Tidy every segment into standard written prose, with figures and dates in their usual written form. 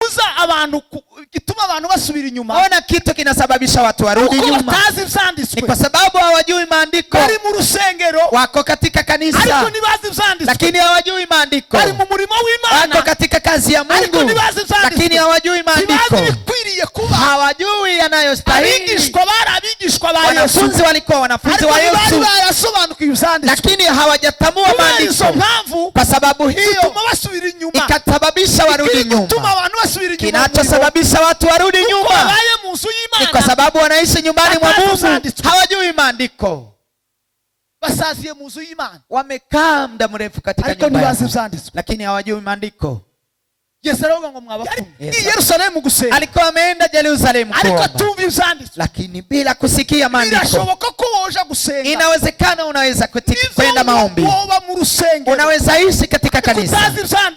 kibuza abantu gituma abantu basubira inyuma. Ona kitu kinasababisha watu warudi nyuma. Ni kwa sababu hawajui maandiko. Bari mu rusengero, wako katika kanisa, ariko ntibazi ivyanditswe. Lakini hawajui maandiko. Bari mu murimo w'Imana, wako katika kazi ya Mungu, lakini hawajui maandiko. Hawajui yanayostahili. Wanafunzi walikuwa wanafunzi wa Yesu, lakini hawajatambua maandiko. Kwa sababu hiyo ikasababisha warudi nyuma. Kinachosababisha watu warudi nyuma ni kwa sababu wanaishi nyumbani mwa Mungu, hawajui maandiko. Wamekaa muda mrefu katika nyumba ya Mungu, lakini hawajui maandiko. Yerusalemu gusenga, alikuwa ameenda Yerusalemu kuomba, lakini bila kusikia maandiko. Inawezekana unaweza kwenda maombi, unaweza ishi katika kanisa,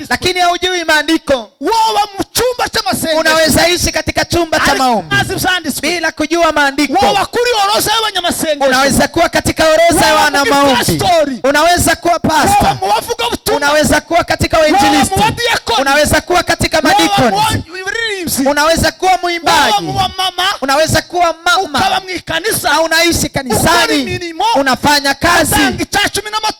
lakini haujui maandiko. Unaweza ishi katika chumba cha maombi bila kujua maandiko. Unaweza kuwa katika orodha ya wana maombi, unaweza kuwa pastor, unaweza kuwa katika wainjilisti, unaweza kuwa katika madikoni, unaweza kuwa mwimbaji, unaweza kuwa mama, au unaishi kanisani, unafanya kazi,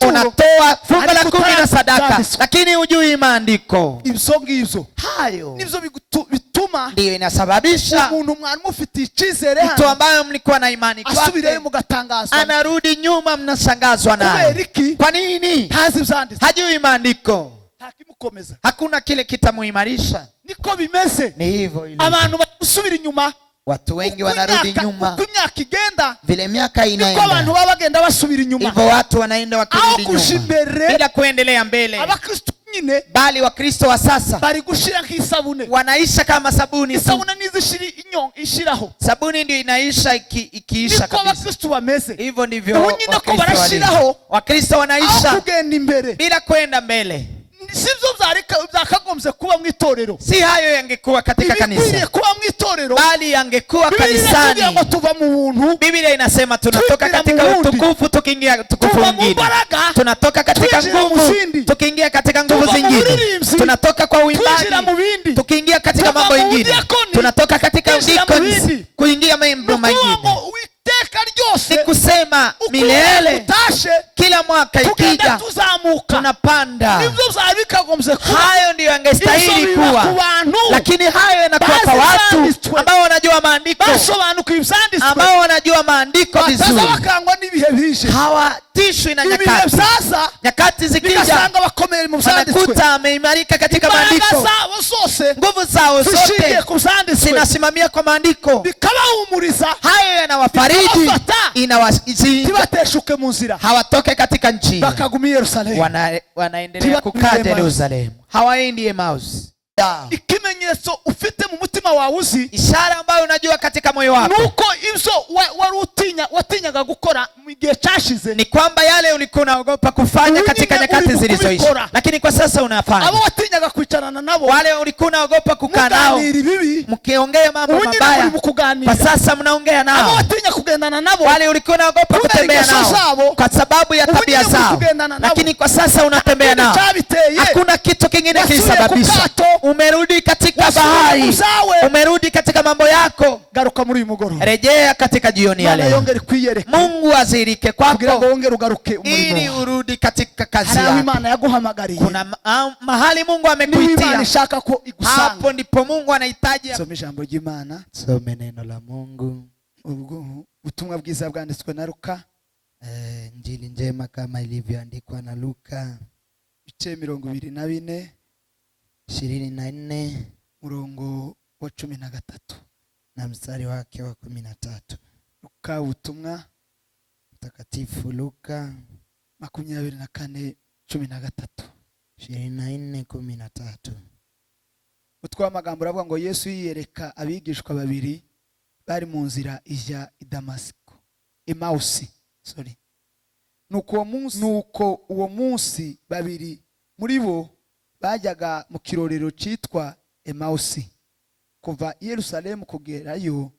unatoa fungu la 10 na sadaka, lakini hujui maandiko. Hayo bituma, ndio inasababisha mtu ambaye mlikuwa na imani kwake anarudi nyuma, mnashangazwa naye. Kwa nini? Hajui maandiko. Hakuna kile kitamuimarisha. Niko bimeze. Ni hivyo ile. Abantu basubira inyuma. Watu wengi wanarudi nyuma. Imyaka igenda, vile miaka inaenda, niko abantu baba bagenda basubira inyuma. Hivyo watu wanaenda wakirudi nyuma bila kuendelea mbele. Abakristo nyine, bali Wakristo wa sasa bari gushira nk'isabune, wanaisha kama sabuni. Sabuni nizishiri ishiraho. Sabuni ndio inaisha ikiisha kabisa. Wakristo wameze. Hivyo ndivyo Wakristo wanaisha kugenda imbere bila kwenda mbele. Sivyo byakagombye kuba mu itorero. Si hayo yangekuwa katika kanisa, kuba mu itorero, bali yangekuwa kanisani. Biblia inasema tunatoka katika utukufu tukiingia utukufu mwingine, tunatoka katika nguvu tukiingia katika nguvu zingine, tunatoka kwa uimbaji tukiingia katika mambo mengine, tunatoka katika udikoni kuingia mambo mengine. Si kusema milele, kila mwaka ikija tunapanda. Hayo ndio yangestahili kuwa, lakini hayo yanakuwa kwa watu ambao wanajua maandiko, ambao wanajua maandiko vizuri. Hawatishwi na nyakati. Nyakati zikija wanakuta ameimarika katika maandiko. Nguvu zao zote zinasimamia kwa maandiko. Hayo yanawafariji, tibateshuke mu nzira, hawatoke katika nchi, bakagumia Yerusalemu, wanaendelea kukaa Yerusalemu, hawaendi Emmaus. Ikimenyetso ufite mu mutima wawe uzi, ishara ambayo unajua katika moyo wako, nuko ivyo watinyaga gukora mu gihe cyashize, ni kwamba yale ulikuwa unaogopa kufanya katika nyakati zilizoisha, lakini kwa sasa unafanya. Abo watinyaga kuicarana nabo, wale ulikuwa unaogopa kukaa nao mkiongea mambo mabaya, kwa sasa mnaongea nao. Abo watinya kugendana nabo, wale ulikuwa unaogopa kutembea nao kwa sababu ya tabia zao, lakini kwa sasa unatembea nao. Hakuna kitu kingine kilisababisha. Umerudi katika bahari, umerudi katika mambo yako. Garuka muri mugoro, rejea katika jioni ya leo. Mungu azirike kwako ili urudi katika kazi yako. Kuna mahali Mungu amekuitia, hapo ndipo Mungu anahitaji. Some ijambo ry'Imana, some neno la Mungu. Ubutumwa bwiza bwanditswe na Luka, Injili njema kama ilivyoandikwa na Luka, ibice 24 24 murongo wa 13 na mstari wake wa 13. Luka, ubutumwa mtakatifu Luka 24:13. 24:13. Utwa amagambo aravuga ngo Yesu yiyereka abigishwa babiri bari mu nzira ija i Damasiko, Emausi, nuko uwo munsi babiri muri bo bajyaga mu kirorero cyitwa Emausi. Kuva i Yerusalemu kugerayo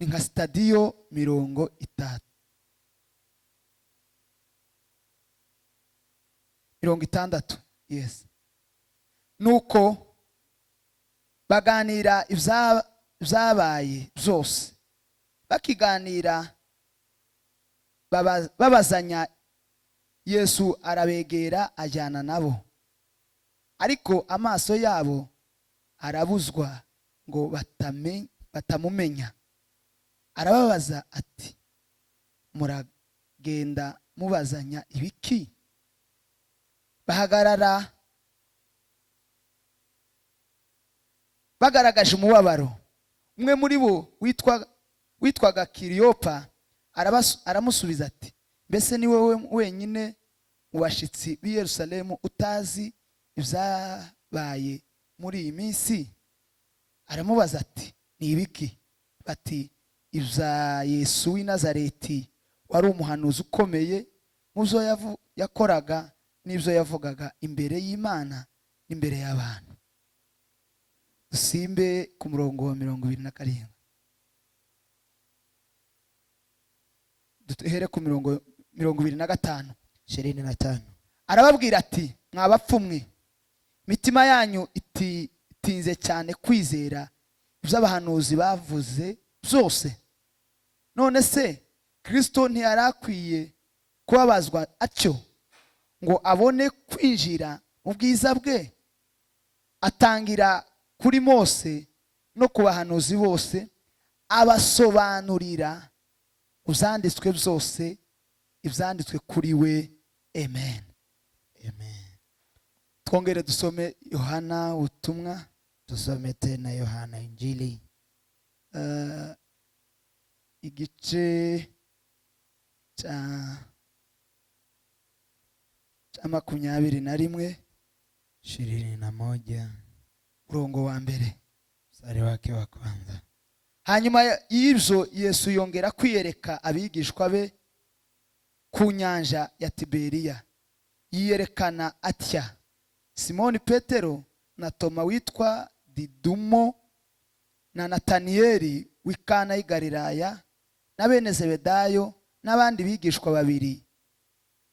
ni nka stadiyo 30. 60. Yes. Nuko baganira ibyabaye byose. Bakiganira babazanya, Yesu arabegera ajyana nabo, ariko amaso yabo arabuzwa ngo batamumenya. Arababaza ati, muragenda mubazanya ibiki? Bahagarara bagaragaje umubabaro. Umwe muri bo witwaga Kiriyopa aramusubiza ati, mbese ni wowe wenyine mu bashitsi b'i Yerusalemu utazi ibyabaye muri iyi minsi? Aramubaza ati, ni ibiki? Bati, ibya Yesu w'i Nazareti, wari umuhanuzi ukomeye mu byo yakoraga n'ibyo yavugaga imbere y'Imana n'imbere y'abantu. Dusimbe ku murongo wa 27. Duhere ku mirongo 25. 25. Arababwira ati, mwabapfumwe, mitima yanyu itinze cyane kwizera ibyo abahanuzi bavuze byose. None se Kristo ntiyarakwiye kubabazwa atyo ngo abone kwinjira mu bwiza bwe? Atangira kuri Mose no ku bahanuzi bose, abasobanurira uzanditswe byose, ibyanditswe kuri we. Amen. Amen. Twongere dusome Yohana ubutumwa. Tusome tena Yohana Injili, igice cya 21, 21 murongo wa mbere, mstari wake wa kwanza. Hanyuma y'ibyo Yesu yongera kwiyereka abigishwa be ku nyanja ya Tiberiya. Yiyerekana atya: Simoni Petero na Toma witwa Didumo na Nataniyeli w'Ikana y'i Galilaya na bene Zebedayo n'abandi bigishwa babiri.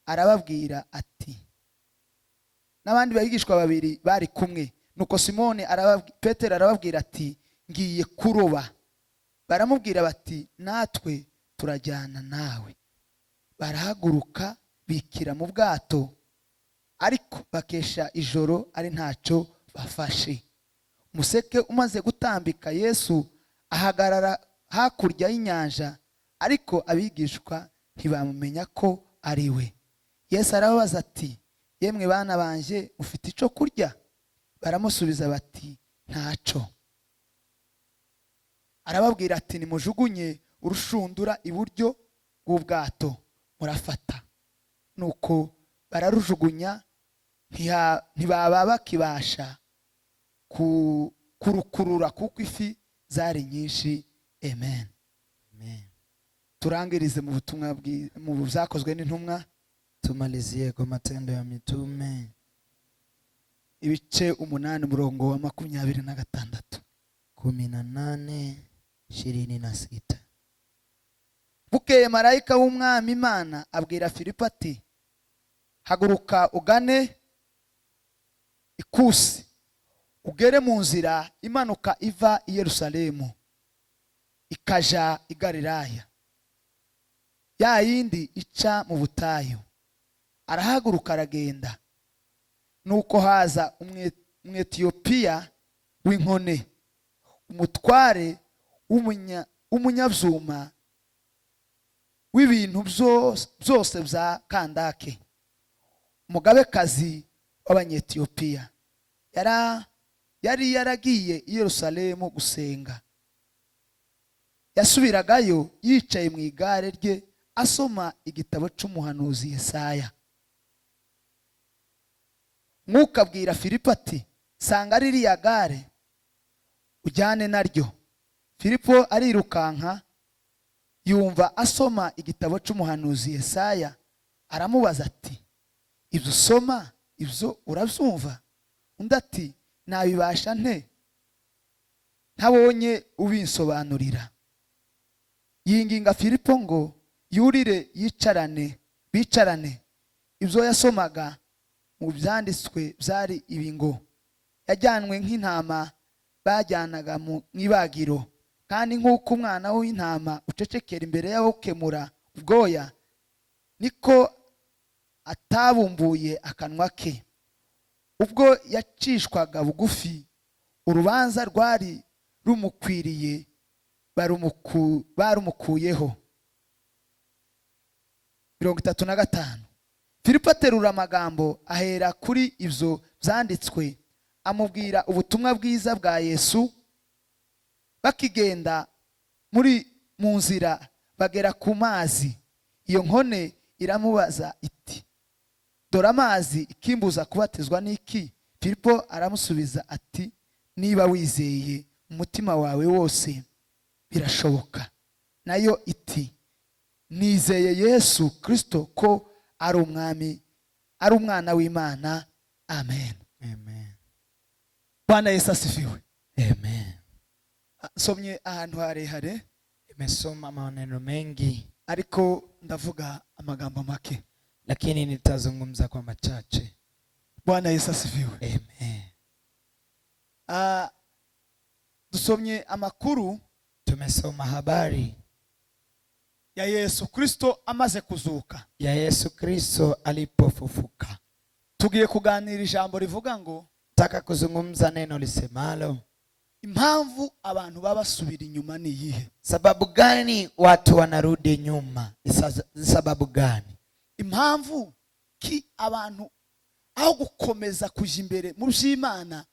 Arababwira ati, n'abandi bigishwa babiri bari kumwe. Nuko Simoni Petero arababwira ati, ngiye kuroba. Baramubwira bati, natwe turajyana nawe. Barahaguruka bikira mu bwato, ariko bakesha ijoro ari ntacyo bafashe. Umuseke umaze gutambika, Yesu ahagarara hakurya y'inyanja, ariko abigishwa ntibamumenya ko ari we. Yesu arababaza ati, yemwe bana banje, mufite icyo kurya? Baramusubiza bati, ntacyo. Arababwira ati, nimujugunye urushundura iburyo bw'ubwato murafata. Nuko bararujugunya, ntibaba bakibasha kurukurura kuko ifi zari nyinshi. Amen. Amen. Turangirize mu butumwa mu byakozwe n'intumwa. Tumalizie kwa Matendo ya Mitume, ibice 8 murongo wa 26. 18:26. Bukeye marayika w'umwami Imana abwira Filipo ati, haguruka ugane Ikusi, ugere mu nzira imanuka iva i Yerusalemu ikaja i Galilaya, ya yindi ica mu butayu. Arahaguruka aragenda. Nuko haza Umwetiyopiya w'inkone, umutware w'umunyabyuma w'ibintu byose bya Kandake, umugabekazi w'Abanyetiyopiya. Yari yaragiye i Yerusalemu gusenga. Yasubiragayo yicaye mu igare rye asoma igitabo cy'umuhanuzi Yesaya. Mwuka abwira Filipo ati, sanga ririya gare ujyane naryo. Filipo arirukanka yumva asoma igitabo cy'umuhanuzi Yesaya. Aramubaza ati, ibyo usoma ibyo urabyumva? Undi ati, nabibasha nte ntabonye ubinsobanurira? Yinginga Filipo ngo yurire bicarane. Ibyo yasomaga mu byanditswe byari ibi ngo, yajyanwe nk'intama bajyanaga mu ibagiro, kandi nk'uko umwana w'intama ucecekera imbere y'abawukemura ubwoya, niko atabumbuye akanwa ke. Ubwo yacishwaga bugufi, urubanza rwari rumukwiriye barumukuyeho. 35. Filipo aterura amagambo ahera kuri ibyo byanditswe, amubwira ubutumwa bwiza bwa Yesu. Bakigenda mu nzira bagera ku mazi, iyo nkone iramubaza iti, dore amazi, ikimbuza kubatizwa n'iki? Filipo aramusubiza ati, niba wizeye umutima wawe wose birashoboka. Nayo iti, nizeye Yesu Kristo ko ari umwami, ari umwana w'Imana. Amen. Amen. Bwana Yesu asifiwe. Amen. Somye ahantu harehare, Nimesoma maneno mengi, ariko ndavuga amagambo make, lakini nitazungumza kwa machache. Bwana Yesu asifiwe. Amen. Dusomye amakuru, Tumesoma habari ya Yesu Kristo amaze kuzuka, ya Yesu Kristo alipofufuka. Tugiye kuganira ijambo rivuga ngo, Nataka kuzungumza neno lisemalo, impamvu abantu babasubira inyuma ni iyihe? sababu gani watu wanarudi nyuma? Ni sababu gani? Impamvu ki abantu aho gukomeza kuja imbere mu by'Imana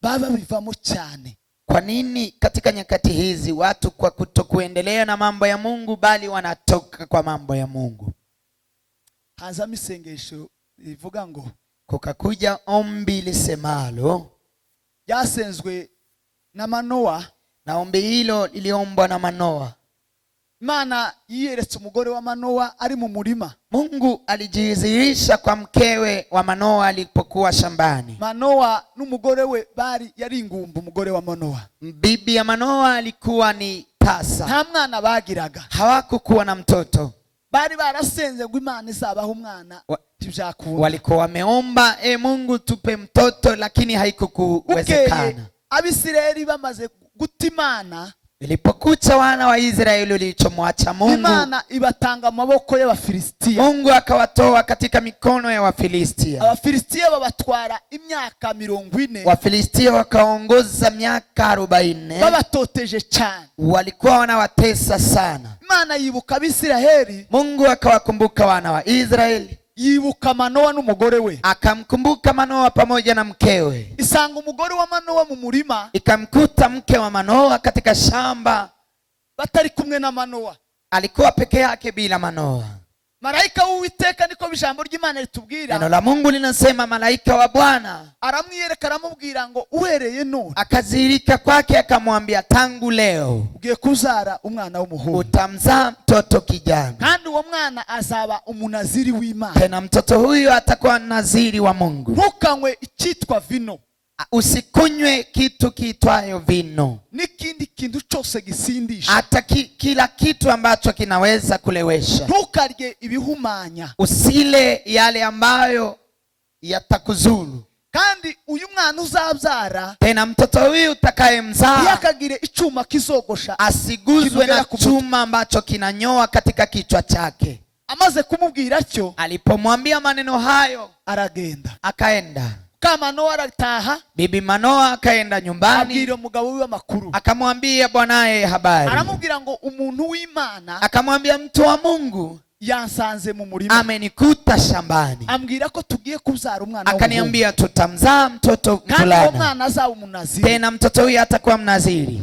baba bivamo cyane. Kwa nini katika nyakati hizi watu kwa kutokuendelea na mambo ya Mungu bali wanatoka kwa mambo ya Mungu? Hazamo isengesho rivuga ngo, kukakuja ombi lisemalo, ryasenzwe na Manoa, na ombi hilo liliombwa na Manoa. Imana yiyeretse umugore wa Manoa ari mu murima. Mungu alijidhihirisha kwa mkewe wa Manoa alipokuwa shambani. Manoa n'umugore we bari yari ingumba. Umugore wa Manoa, bibi ya Manoa alikuwa ni tasa, nta mwana bagiraga, hawakukuwa na mtoto. Bari barasenze ngo Imana izabaho umwana, tibyakunda. Walikuwa wameomba, Mungu tupe mtoto, lakini haikuwezekana. Abisirayeli bamaze guta Imana, ilipokucha wana wa Israeli walichomwacha Mungu, Imana ibatanga maboko y'Abafilistia. Mungu akawatoa katika mikono ya Wafilistia. Abafilistia babatwara imyaka 40. Wafilistia wakaongoza miaka 40. Babatoteje cyane, walikuwa wanawatesa sana. Imana yibuka Abisirayeli, Mungu akawakumbuka wana wa Israeli, yibuka Manoa n'umugore we. Akamkumbuka Manoa pamoja na mkewe. Isanga umugore wa Manoa mu murima, Ikamkuta mke wa Manoa katika shamba, batari kumwe na Manoa, alikuwa peke yake bila Manoa. Malaika w'Uwiteka, niko ijambo ry'Imana litubwira, Neno la Mungu linasema malaika wa Bwana aramwiyereka aramubwira ngo, uhereye none, akazirika kwake akamwambia, tangu leo ugiye kuzara umwana w'umuhungu, utamzaa mtoto kijana, kandi uwo mwana azaba umunaziri w'Imana. tena mtoto huyo atakuwa naziri wa Mungu. Ntukanywe icyitwa vino, usikunywe kitu kiitwayo vino, n'ikindi kintu cyose gisindisha, hata kila kitu ambacho kinaweza kulewesha. Ntukarye ibihumanya, usile yale ambayo yatakuzuru. kandi uyu mwana uzabyara, tena mtoto huyu utakayemzaa, yakagire icyuma kizogosha, asiguzwe na chuma ambacho kinanyoa katika kichwa chake. Amaze kumubwira cyo, alipomwambia maneno hayo, aragenda. akaenda. Kama Manoa arataha, bibi Manoa akaenda nyumbani, abwira umugabo wiwe amakuru, akamwambia bwanaye habari. aramubwira ngo, umuntu w'Imana, akamwambia mtu wa Mungu yansanze mu murima, amenikuta shambani, ambwira ko tugiye kubyara umwana, akaniambia tutamzaa mtoto fulani, kandi umwana azaba umunaziri, tena mtoto huyu atakuwa mnaziri.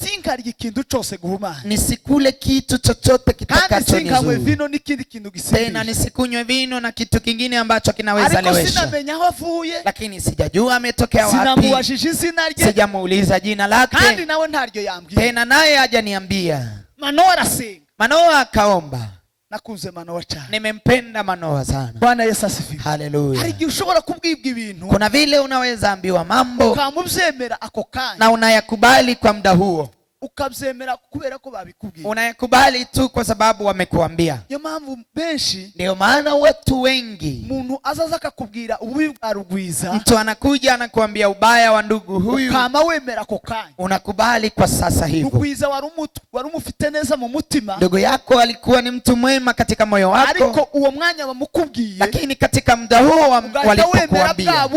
Sinkarye ikintu cyose guhumanya, nisikule kitu chochote kitakachonizuru, vino n'ikindi kintu gisindisha, tena nisikunywe vino na kitu kingine ambacho kinaweza lewesha. Sinamenya aho avuye, lakini sijajua ametokea wapi, sinamubajije izina rye, sijamuuliza jina lake, kandi nawe ntaryo yambwiye, tena naye hajaniambia. Manoa arasenga, Manoa akaomba. Nakunze Manoa cyane, nimempenda Manoa sana. Bwana Yesu asifiwe. Haleluya. Hari igihe ushobora kubwibwa ibintu, kuna vile unaweza ambiwa mambo ukamubyemera ako kanya, na unayakubali kwa muda huo, ukabyemera kubera ko babikubwiye. Unayakubali tu kwa sababu wamekuambia. Impamvu benshi, ndio maana watu wengi, umuntu azaza akakubwira ububi bwa rugwiza, mtu anakuja anakuambia ubaya wa ndugu huyu, kama wemera ko kanya unakubali kwa sasa hivyo. rugwiza wari umufite neza mu mutima, ndugu yako alikuwa ni mtu mwema katika moyo wako, ariko uwo mwanya bamukubwiye, lakini katika muda huo walipokuambia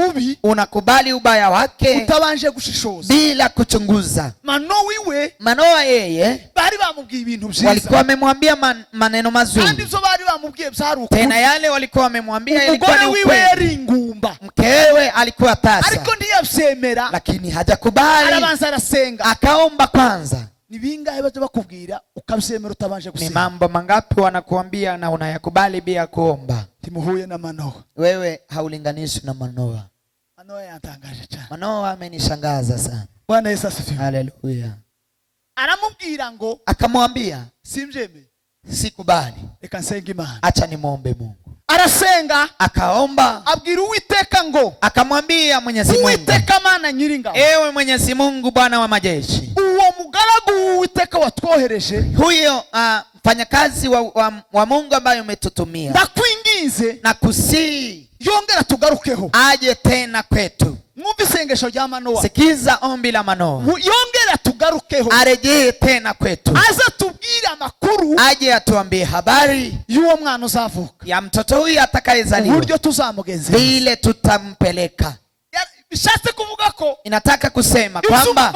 unakubali ubaya wake utabanje gushishoza bila kuchunguza. Manoa yeye bari bamubwiye ibintu byiza, walikuwa wamemwambia maneno mazuri, kandi zo bari bamubwiye byari ukuri. Tena yale walikuwa wamemwambia ilikuwa ni ukweli. Umugore wiwe ingumba, mkewe alikuwa tasa, ariko ndiyabyemera, lakini hajakubali. Arabanza arasenga, akaomba kwanza. Ni bingahe baje bakubwira ukabyemera utabanje gusenga? Ni mambo mangapi wanakuambia na unayakubali bila kuomba? Timuhuye na Manoa. Wewe haulinganishi na Manoa. Manoa yatangaje cyane. Manoa amenishangaza sana. Bwana Yesu asifiwe. Haleluya. Aramubwira ngo, akamwambia simjeme, sikubali, reka nsenga Imana, acha nimuombe Mungu. Arasenga, akaomba, abwira Uwiteka ngo, akamwambia Mwenyezi Mungu, Uwiteka Mana nyiringabo, ewe Mwenyezi Mungu Bwana wa majeshi, uwo mugaragu Uwiteka watwohereje, huyo mfanyakazi wa Mungu ambaye umetutumia, ndakwingize na kusii yongera tugarukeho, aje tena kwetu. Mwumve isengesho rya Manoa. Sikiza ombi la Manoa. Yongera tugarukeho, arejee tena kwetu, aza tubwire amakuru, aje atuambie habari y'uwo mwana uzavuka, ya mtoto huyu atakayezaliwa, uburyo tuzamugenzera, vile tutampeleka. Bishatse kuvuga ko, inataka kusema kwamba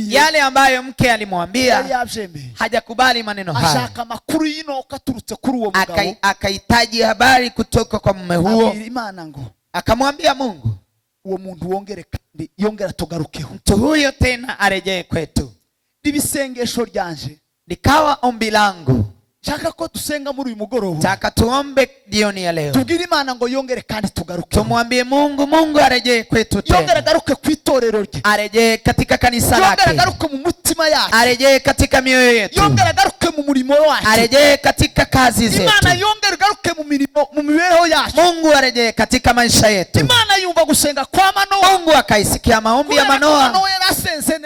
yale ambayo mke alimwambia hajakubali maneno haya, ashaka amakuru yino katurutse kuri uwo mugabo, akahitaji habari kutoka kwa mume huo. Imana ngo, akamwambia Mungu, uwo muntu wongere kandi yongera tugarukeho, mtu huyo tena arejee kwetu. Ibisengesho ryanje, likawa ombi langu, chaka ko tusenga muri uyu mugoroba, taka tuombe jioni ya leo, tubwire Imana ngo yongere kandi tugaruke, tumwambie Mungu arejee kwetu tena, yongere garuke ku itorero rye, arejee katika kanisa lake, yongere garuke mu mutima yake, arejee katika mioyo yetu, yongere garuke mu murimo wake, arejee katika kazi zetu, Imana yongere garuke mu mirimo, mu mibereho yacu, Mungu arejee katika maisha yetu. Imana yumva gusenga kwa Manoa, Mungu akaisikia maombi ya Manoa,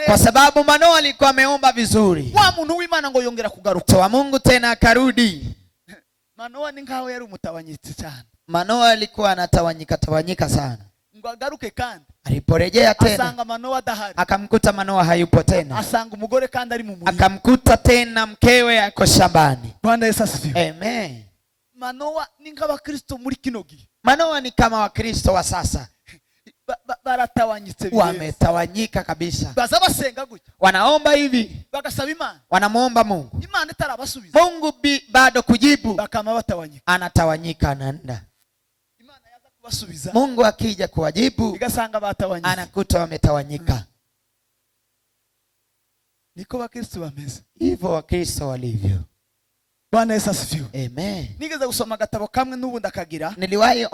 kwa sababu Manoa alikuwa ameomba vizuri. Wa muntu w'Imana ngo yongera kugaruka, wa Mungu tena akarudi. Manoa ni nkaho yari umutawanyitse cyane. Manoa alikuwa anatawanyika sana. Ngo agaruke kandi, aliporejea tena asanga Manoa dahari, akamkuta Manoa hayupo tena, asanga umugore kandi ari mu murima, akamkuta tena mkewe ako shambani. Bwana Yesu asifiwe. Amen. Manoa ni nk'Abakristo muri kino gihe. Manoa ni kama Wakristo wa sasa, baratawanyitse, wametawanyika kabisa. Baza basenga gutya, wanaomba hivi, bagasaba Imana, wanamuomba Mungu, Imana itarabasubiza, Mungu bado kujibu, bakama batawanyika, anatawanyika, anaenda. Imana yaza kubasubiza, Mungu akija kuwajibu, igasanga batawanyika, anakuta wametawanyika. Niko Wakristo bameze hivyo, Wakristo walivyo. Bwana Yesu asifiwe. Amen. Nigeze gusoma gatabo kamwe n'ubu ndakagira, niliwahi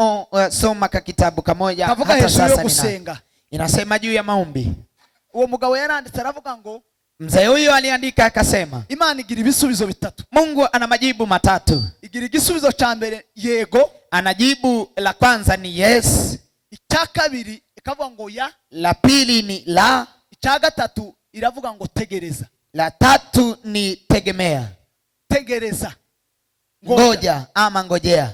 soma kaitabu kamoja, kavuga hata sasa gusenga, inasema juu ya maombi. Uwo mugabo yaranditse aravuga ngo, mzee huyo aliandika akasema, Imana igira ibisubizo bitatu. Mungu ana majibu matatu. Igira igisubizo cha mbere yego, anajibu la kwanza ni yes, icya kabiri ikavuga ngo ya, la pili ni la, icya gatatu iravuga ngo tegereza, la tatu ni tegemea, tegereza, ngoja ama ngojea.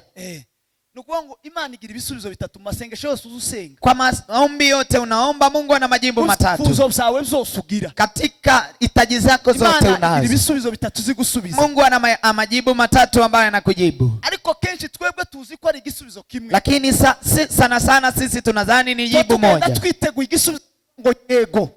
Nukuwa ngo Imana igira ibisubizo bitatu, masengesho yose uzusenga, kwa maombi yote unaomba Mungu ana majibu matatu. Fuzo byawe byose ugira, katika hitaji zako zote unazo, Imana igira ibisubizo bitatu zigusubiza. Mungu ana majibu matatu ambayo anakujibu. Ariko kenshi twebwe tuzi ko ari igisubizo kimwe, lakini sana sisi tunadhani ni jibu moja. Twiteguye igisubizo ngo yego,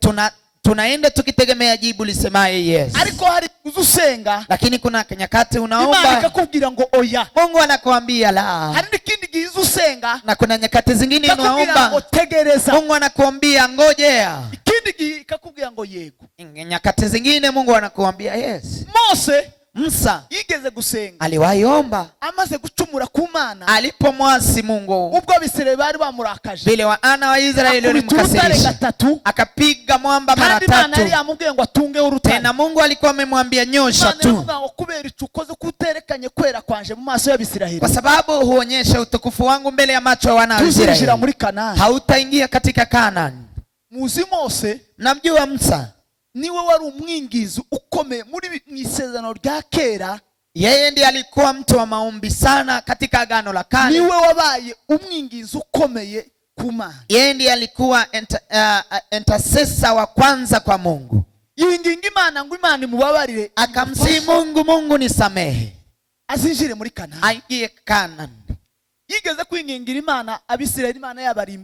tunaenda tukitegemea jibu lisemaye yes. Ariko hari uzusenga, lakini kuna nyakati unaomba Imana ikakubwira ngo oya, Mungu anakuambia la. Hari n'ikindi gihe uzusenga, na kuna nyakati zingine unaomba ngo tegereza, Mungu anakuambia ngojea. Ikindi gihe ikakubwira ngo yego, nyakati zingine Mungu anakuambia yes. Musa yigeze gusenga, aliwahi omba, amaze gucumura ku Mana, alipomwasi Mungu, ubwo Abisirayeli bari bamurakaje, vile wana wa Israeli walimkasirisha, akapiga mwamba mara tatu. Kandi Imana yari yamubwiye ngo atunge urutare, tena Mungu alikuwa amemwambia nyosha tu, ngo kubera icukoze kuterekanye kwera kwanje mu maso y'Abisirayeli, kwa sababu huonyesha utukufu wangu mbele ya macho ya wana wa Israeli, hautaingia katika Kanaani. Muzi Mose, namjua Musa, niwe wari umwingizi ukomeye muri mwisezerano rya kera. Yeye ndiye alikuwa mtu wa maombi sana katika agano la kale. Niwe wabaye umwingizi ukomeye ku Mana. Yeye ndiye alikuwa intercessor wa kwanza kwa Mungu. Yinginga Imana ngo Imana imubabarire, akamsihi Mungu, Mungu nisamehe, azinjire muri Kanani, aingie Kanani. Yigeze kwingingira Imana Abisirayeli, Imana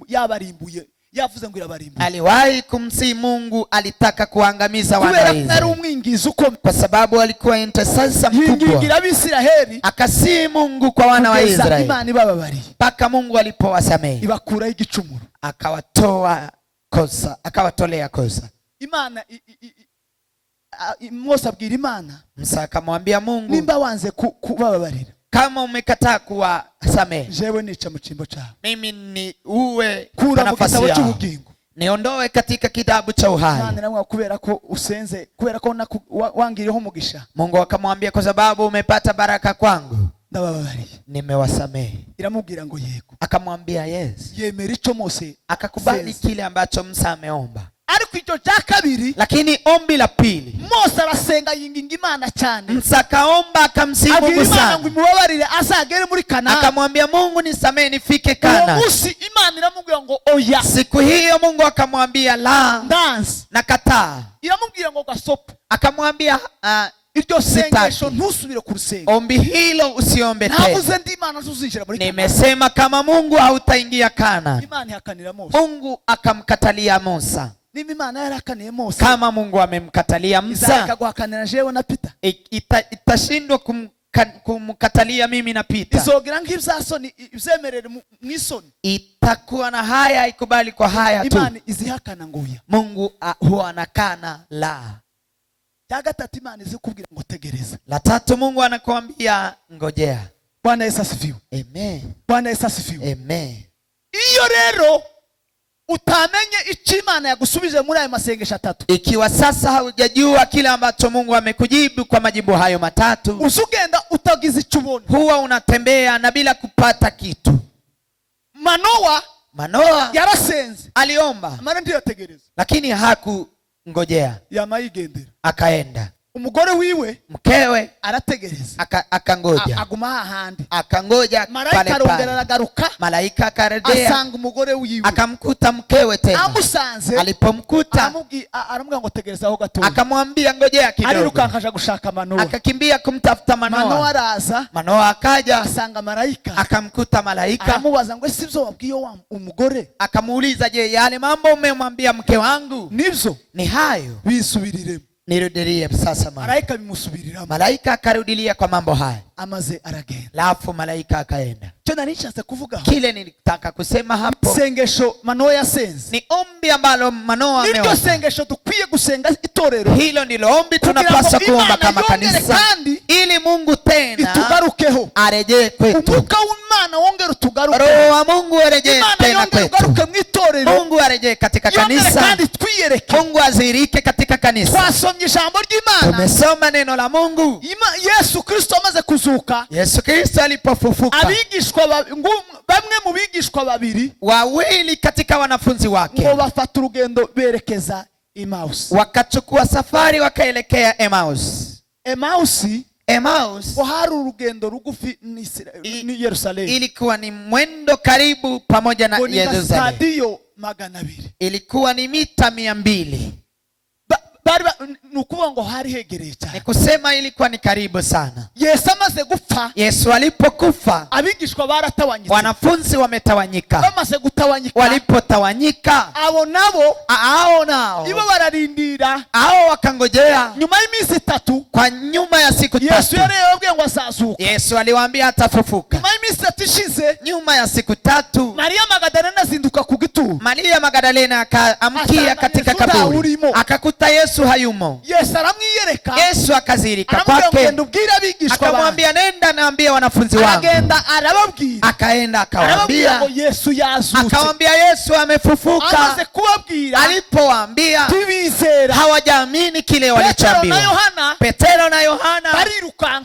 yabarimbuye, yavuze ngo irabarimbuye. Aliwahi kumsihi Mungu, alitaka kuangamiza wana wa Israeli kwa sababu alikuwa intercessor mkubwa. Akasihi Mungu kwa wana wa Israeli mpaka Mungu alipowasamehe, ibakura igicumuro, akawatolea kosa. Imana Mose abwira Imana, Musa akamwambia Mungu, nimba wanze kubabarira, kama umekataa kuwasamehe, jewe nica mu cyimbo cyawe, mimi ni uwe kura mu gitabo cy'ubugingo, niondoe katika kitabu cha uhai. Imana namwe kubera ko usenze, kubera ko wangiriyeho umugisha. Mungu akamwambia, kwa sababu umepata baraka kwangu, ndababariye, nimewasamehe. Iramubwira ngo yego, akamwambia yes. Yemera icyo Mose akakubali kile ambacho Musa ameomba. Ariko icyo cya kabiri, lakini ombi la pili, Mose arasenga yinginga Imana cyane. Musa kaomba akamsihi Mungu sana, ngo imubabarire azagere muri Kanani. Akamwambia Mungu, nisamehe nifike Kanani. Usi Imana iramubwira ngo oya. Siku hiyo Mungu akamwambia la, dance, nakataa. Iramubwira ngo gasopo, akamwambia iryo sengesho ntusubire kurusenga, ombi hilo usiombe tena. Navuze ndi Imana tuzinjira muri Kanani. Nimesema kama Mungu hautaingia Kanani. Imana ihakanira Mose, Mungu akamkatalia Musa. Nimi Imana yarakaniye Mose, kama Mungu amemkatalia Musa, ikaguhakanira jewe na Peter, itashindwa kumkatalia mimi na Peter. Izogira nk'ibyasoni ibyemerere mwisoni, itakuwa na haya ikubali kwa haya tu. Imana izihakana nguya, Mungu huwa anakana la. Ya gatatu, Imana izikubwira ngo tegereza. La tatu, Mungu anakuambia ngojea. Bwana Yesu asifiwe. Amen. Bwana Yesu asifiwe. Amen. Iyo rero utamenye icyo Imana yagusubije muri ayo masengesho atatu, ikiwa sasa haujajua kile ambacho Mungu amekujibu kwa majibu hayo matatu, usugenda utagize icyo ubona, huwa unatembea na bila kupata kitu. Manoa yarasenze, aliomba, mara ndiyo tegereza, lakini hakungojea, yamayigendera, akaenda. Umugore wiwe, mkewe, arategereza, akangoja, aguma hahandi, akangoja pale pale. Malaika akarejea, asanga umugore wiwe, akamkuta mkewe tena. Amusanze, alipomkuta aramubwira ngo tegereza aho gato, akamwambia ngojea kidogo. Arirukankaje gushaka Manoa, akakimbia kumtafuta Manoa. Manoa araza, Manoa akaja, asanga malaika, akamkuta malaika. Aramubaza ngo sivyo wabwiye wa umugore? Akamuuliza, je, yale mambo umemwambia mke wangu nivyo? Ni hayo? Bisubiriremo. Nirudilie sasa. Malaika bimusubiriramo. Malaika akarudilia kwa mambo haya, amaze aragenda. Lafu malaika akaenda. Tena nishatse kuvuga kile nilitaka kusema hapo, sengesho Manoa yasenze ni ombi ambalo Manoa ameomba. Niryo sengesho dukwiye gusenga itorero. Hilo ndilo ombi tunapaswa kuomba kama kanisa, ili Mungu tena itugarukeho, arejee kwetu. Umuka w'Imana wongera utugaruke, Roho wa Mungu arejee tena kwetu. Mungu arejee katika kanisa, Mungu azirike katika kanisa. Twasomye ijambo ry'Imana, tumesoma neno la Mungu. Yesu Kristo amaze kuzuka, Yesu Kristo alipofufuka, bamwe mu bigishwa babiri, wawili katika wanafunzi wake, ngo bafata urugendo berekeza Emmaus, wakachukua safari wakaelekea Emmaus. Emmaus hari urugendo rugufi ni Yerusalemu, ilikuwa ni mwendo karibu pamoja na Yerusalemu, ilikuwa ni mita 200. Nukuvuga ngo hari hegereye cyane, ni kusema ilikuwa ni karibu sana. Yesu amaze gupfa, Yesu alipokufa, abigishwa baratawanyika, wanafunzi wametawanyika. Bamaze gutawanyika, walipotawanyika, abo nao ibo bararindira, wakangojea nyuma y'iminsi 3, kwa nyuma ya siku 3. Yesu yarababwiye ngo azazuka. Yesu aliwaambia atafufuka. Nyuma y'iminsi 3 ishize, nyuma ya siku 3, Maria Magdalena azinduka ku gituro. Maria Magdalena akaamkia katika kaburi, akakuta Yesu hayumo. Yesu aramwiyereka, Yesu akazirika kwake, akamwambia nenda naambia wanafunzi wangu. Agenda arababwira, akaenda akawaambia Yesu yazutse, akamwambia Yesu amefufuka. Amaze kubabwira, alipowaambia tubizera, hawajaamini kile walichoambiwa. Petero na Yohana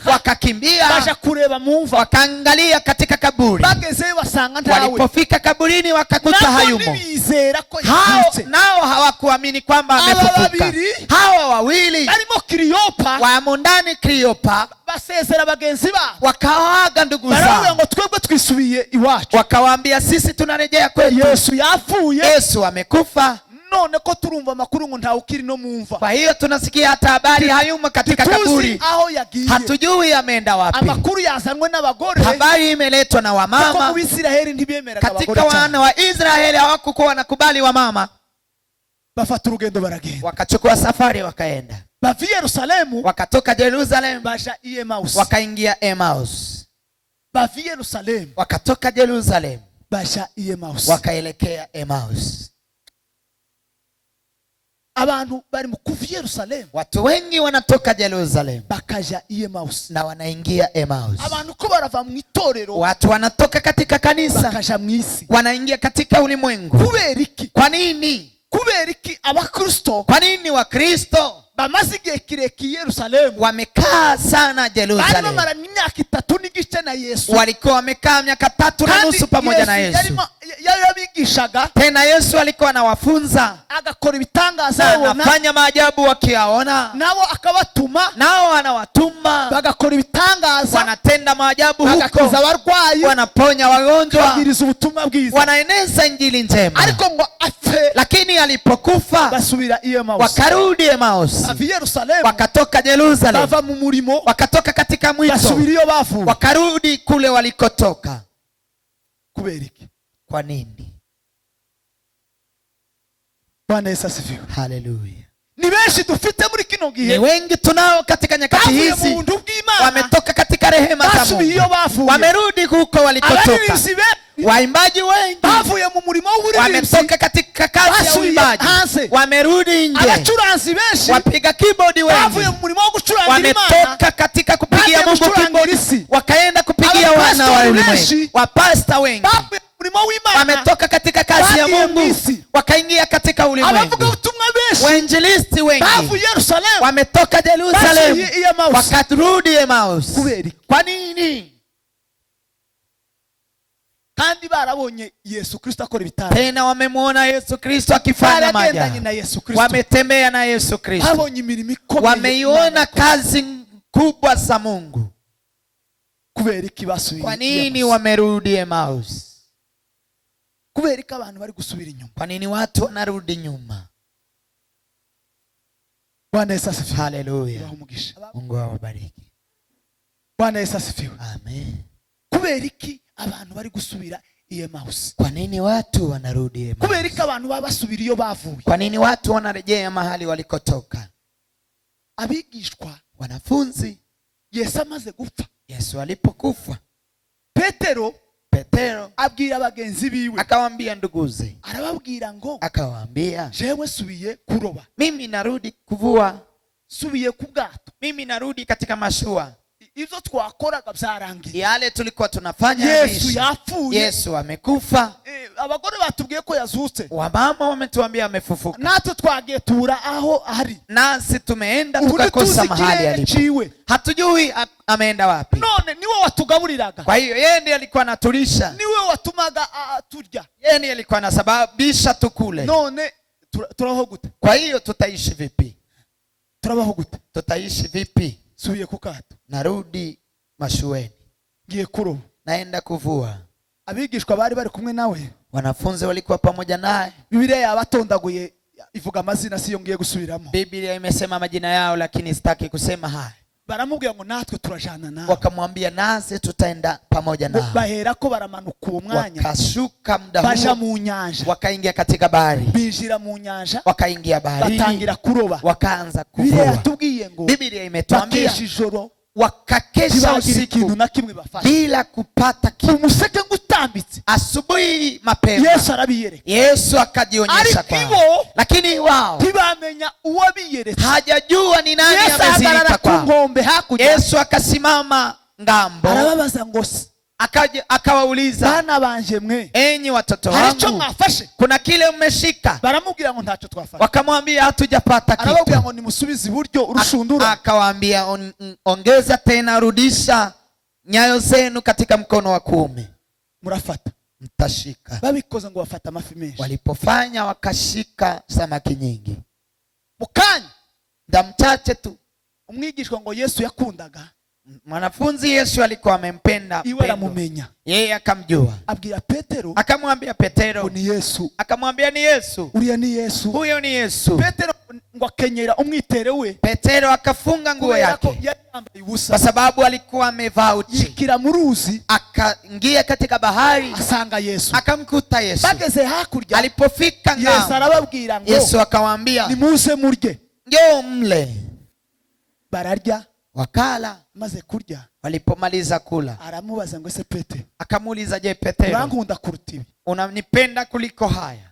wakakimbia wakaangalia katika kaburi. Walipofika kaburini wakakuta hayumo. Nao hawakuamini kwamba amefufuka. Hawa wawili wamo ndani Kleopa wakawaaga ndugu zao, wakawaambia sisi tunarejea kwetu. Yesu amekufa. Kwa hiyo tunasikia hata habari hayumo katika kaburi. Hatujui ameenda wapi. Habari imeletwa na wamama. Katika wana wa Israeli hawakuwa wanakubali wamama. Wakachukua safari wakaenda. Wakatoka Yerusalemu wakaingia Emmaus. Wakatoka Yerusalemu wakaelekea Emmaus. Abantu bari mu kuva Yerusalemu. Watu wengi wanatoka Yerusalemu bakaja Emmaus na wanaingia Emmaus. Abantu ko barava mu itorero, watu wanatoka katika kanisa bakaja mu isi, wanaingia katika ulimwengu. Kuberiki? Kwa nini? Kuberiki Abakristo? Kwa nini Wakristo bamaze igihe kirekire Yerusalemu wamekaa sana Yerusalemu? Bari bamara imyaka 3 n'igice na Yesu. Walikuwa wamekaa miaka 3.5 pamoja na Yesu. Yabigishaga. Tena Yesu alikuwa anawafunza, agakora ibitangaza, anafanya maajabu wakiyaona. Nao akabatuma, nao anawatuma bagakora ibitangaza, wanatenda maajabu huko, bagakiza abarwayi, wanaponya wagonjwa, bagiriza ubutumwa bwiza, wanaeneza injili njema. Ariko ngo afe, lakini alipokufa basubira Emmaus, wakarudi Emmaus. Wakatoka Yerusalemu, bava mu murimo, wakatoka katika mwito, basubiriyo bavu, wakarudi kule walikotoka. Kuberiki? Kwa nini? Bwana Yesu asifiwe. Haleluya. Ni benshi dufite muri kino gihe. Ni wengi tunao katika nyakati hizi. Wametoka katika rehema za Mungu, wamerudi huko walikotoka. Waimbaji wengi bavuye mu murimo w'uburinzi, wametoka katika kazi ya uimbaji, wamerudi nje. Abacuranzi benshi, wapiga keyboard wengi bavuye mu murimo wo gucurangira Imana, wametoka katika kupigia Mungu keyboard, wakaenda kupigia wana wa ulimwengu. Wapasta wengi wametoka katika kazi ya Mungu, wakaingia katika ulimwengu. Wainjilisti wengi wametoka Yerusalemu wakarudi Emmaus. Kwa nini? Kandi barabonye Yesu Kristo akora ibitangaza. Tena wamemwona Yesu Kristo akifanya maajabu. Wametembea na Yesu Kristo, wameiona kazi kubwa za Mungu. Kuberiki basubiye? Kwa nini wamerudi Emmaus? Kuberiki abantu bari gusubira inyuma? Kwa nini watu wanarudi nyuma? Bwana Yesu asifiwe. Haleluya. Mungu awabariki. Bwana Yesu asifiwe. Amen. Kuberiki abantu bari gusubira Emmaus? Kwa nini watu wanarudi Emmaus? Kuberiki abantu babasubira iyo bavuye? Kwa nini watu wanarejea mahali walikotoka? Abigishwa, wanafunzi, Yesu amaze gupfa, Yesu alipokufa, Petero abwira abagenzi biwe, akawaambia nduguze, arababwira ngo, akawaambia jewe subiye kuroba, mimi narudi kuvua, subiye ku bwato, mimi narudi katika mashua. Ivyo twakoraga byarangiye, yale tulikuwa tunafanya. Yesu yapfuye, Yesu amekufa. Abagore batubwiye ko yazutse, wamama wametuambia amefufuka. Natwe twagiye tura aho ari, nasi tumeenda tukakosa mahali alipo. Hatujui ameenda wapi. None niwe watugaburiraga. Kwa hiyo yeye ndiye alikuwa anatulisha, niwe watumaga turya, yeye ndiye alikuwa anasababisha tukule. None turaho gute? Kwa hiyo tutaishi vipi? Turabaho gute? Tutaishi vipi? Subiye ku kato, narudi mashueni, ngiye kuroba, naenda kuvua. Abigishwa bari bari kumwe nawe, wanafunzi walikuwa pamoja naye. Biblia yabatondaguye ivuga amazina, siyo ngiye gusubiramo. Biblia imesema majina yao, lakini sitaki kusema haya. Baramubwira ngo natwe turajana nawe, wakamwambia nasi tutaenda pamoja nawe. Bahera ko baramanuka uwo mwanya, wakashuka muda huo, baja mu nyanja, wakaingia katika bahari, binjira mu nyanja, wakaingia baharini, batangira kuroba, wakaanza kuvua. Biblia yatubwiye ngo, Biblia imetuambia wakakesha usiku bila kupata kitu. Umuseke ngutambitse, asubuhi mapema Yesu arabiyereka, Yesu akajionyesha kwao, lakini wao ntibamenya uwabiyereka, hajajua ni nani ameziita kwao. Yesu akasimama ngambo, arababaza ngo akawauliza, bana banje mwe, enyi watoto haricho wangu, mwafashe? kuna kile mmeshika? Baramubwira ngo ntacyo twafashe. Wakamwambia hatujapata Arababwira kitu. ngo nimusubize iburyo urushundura. Akawaambia ongeza tena, rudisha nyayo zenu katika mkono wa kuume, murafata, mtashika. babikoze ngo bafata amafi menshi. Walipofanya wakashika samaki nyingi. Mukanya muda mchache tu, umwigishwa ngo Yesu yakundaga, mwanafunzi Yesu alikuwa amempenda, iwe aramumenya, yeye akamjua. Abwira Petero, Akamwambia Petero, ni Yesu. Akamwambia ni Yesu. Uriya ni Yesu. Huyo ni Yesu. Petero ngo akenyera umwitere we. Petero akafunga nguo yake kwa sababu alikuwa amevaa uchi. Yikira mu ruzi, akaingia katika bahari, asanga Yesu, akamkuta Yesu. Bageze hakurya, alipofika ngao, Yesu arababwira ngo, Yesu akawaambia, nimuze murye. njoo mle. Bararya, wakala. maze kurya, walipomaliza kula, aramubaza ngo ese Petero, akamuuliza, je Petero, urankunda kuruta ibi? Unanipenda kuliko haya?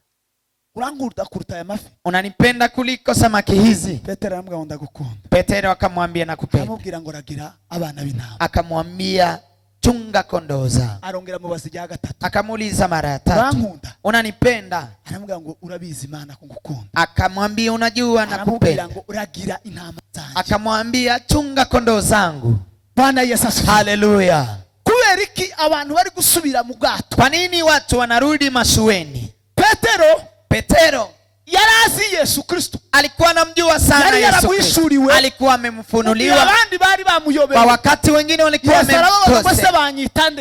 Urankunda kuruta aya mafi? Unanipenda kuliko samaki hizi? Petero aramubwira ngo ndagukunda. Petero akamwambia nakupenda. Aramubwira ngo ragira abana b'intama. Akamwambia chunga kondoo zangu. Arongera mubaza ijya gatatu. Akamuuliza mara ya tatu, urankunda? Unanipenda? Aramubwira ngo urabizi Imana kungukunda. Akamwambia unajua nakupenda. Aramubwira ngo uragira intama zanjye. Akamwambia chunga kondoo zangu. Bwana Yesu asifiwe. Haleluya. Kubera iki abantu bari gusubira mu bwato? Kwa nini watu wanarudi mashueni? Petero yarazi Yesu Kristo, alikuwa anamjua sana Yesu Kristo, alikuwa amemfunuliwa. Abandi bari bamuyobeye, kwa wakati wengine walikuwa wamemkosea.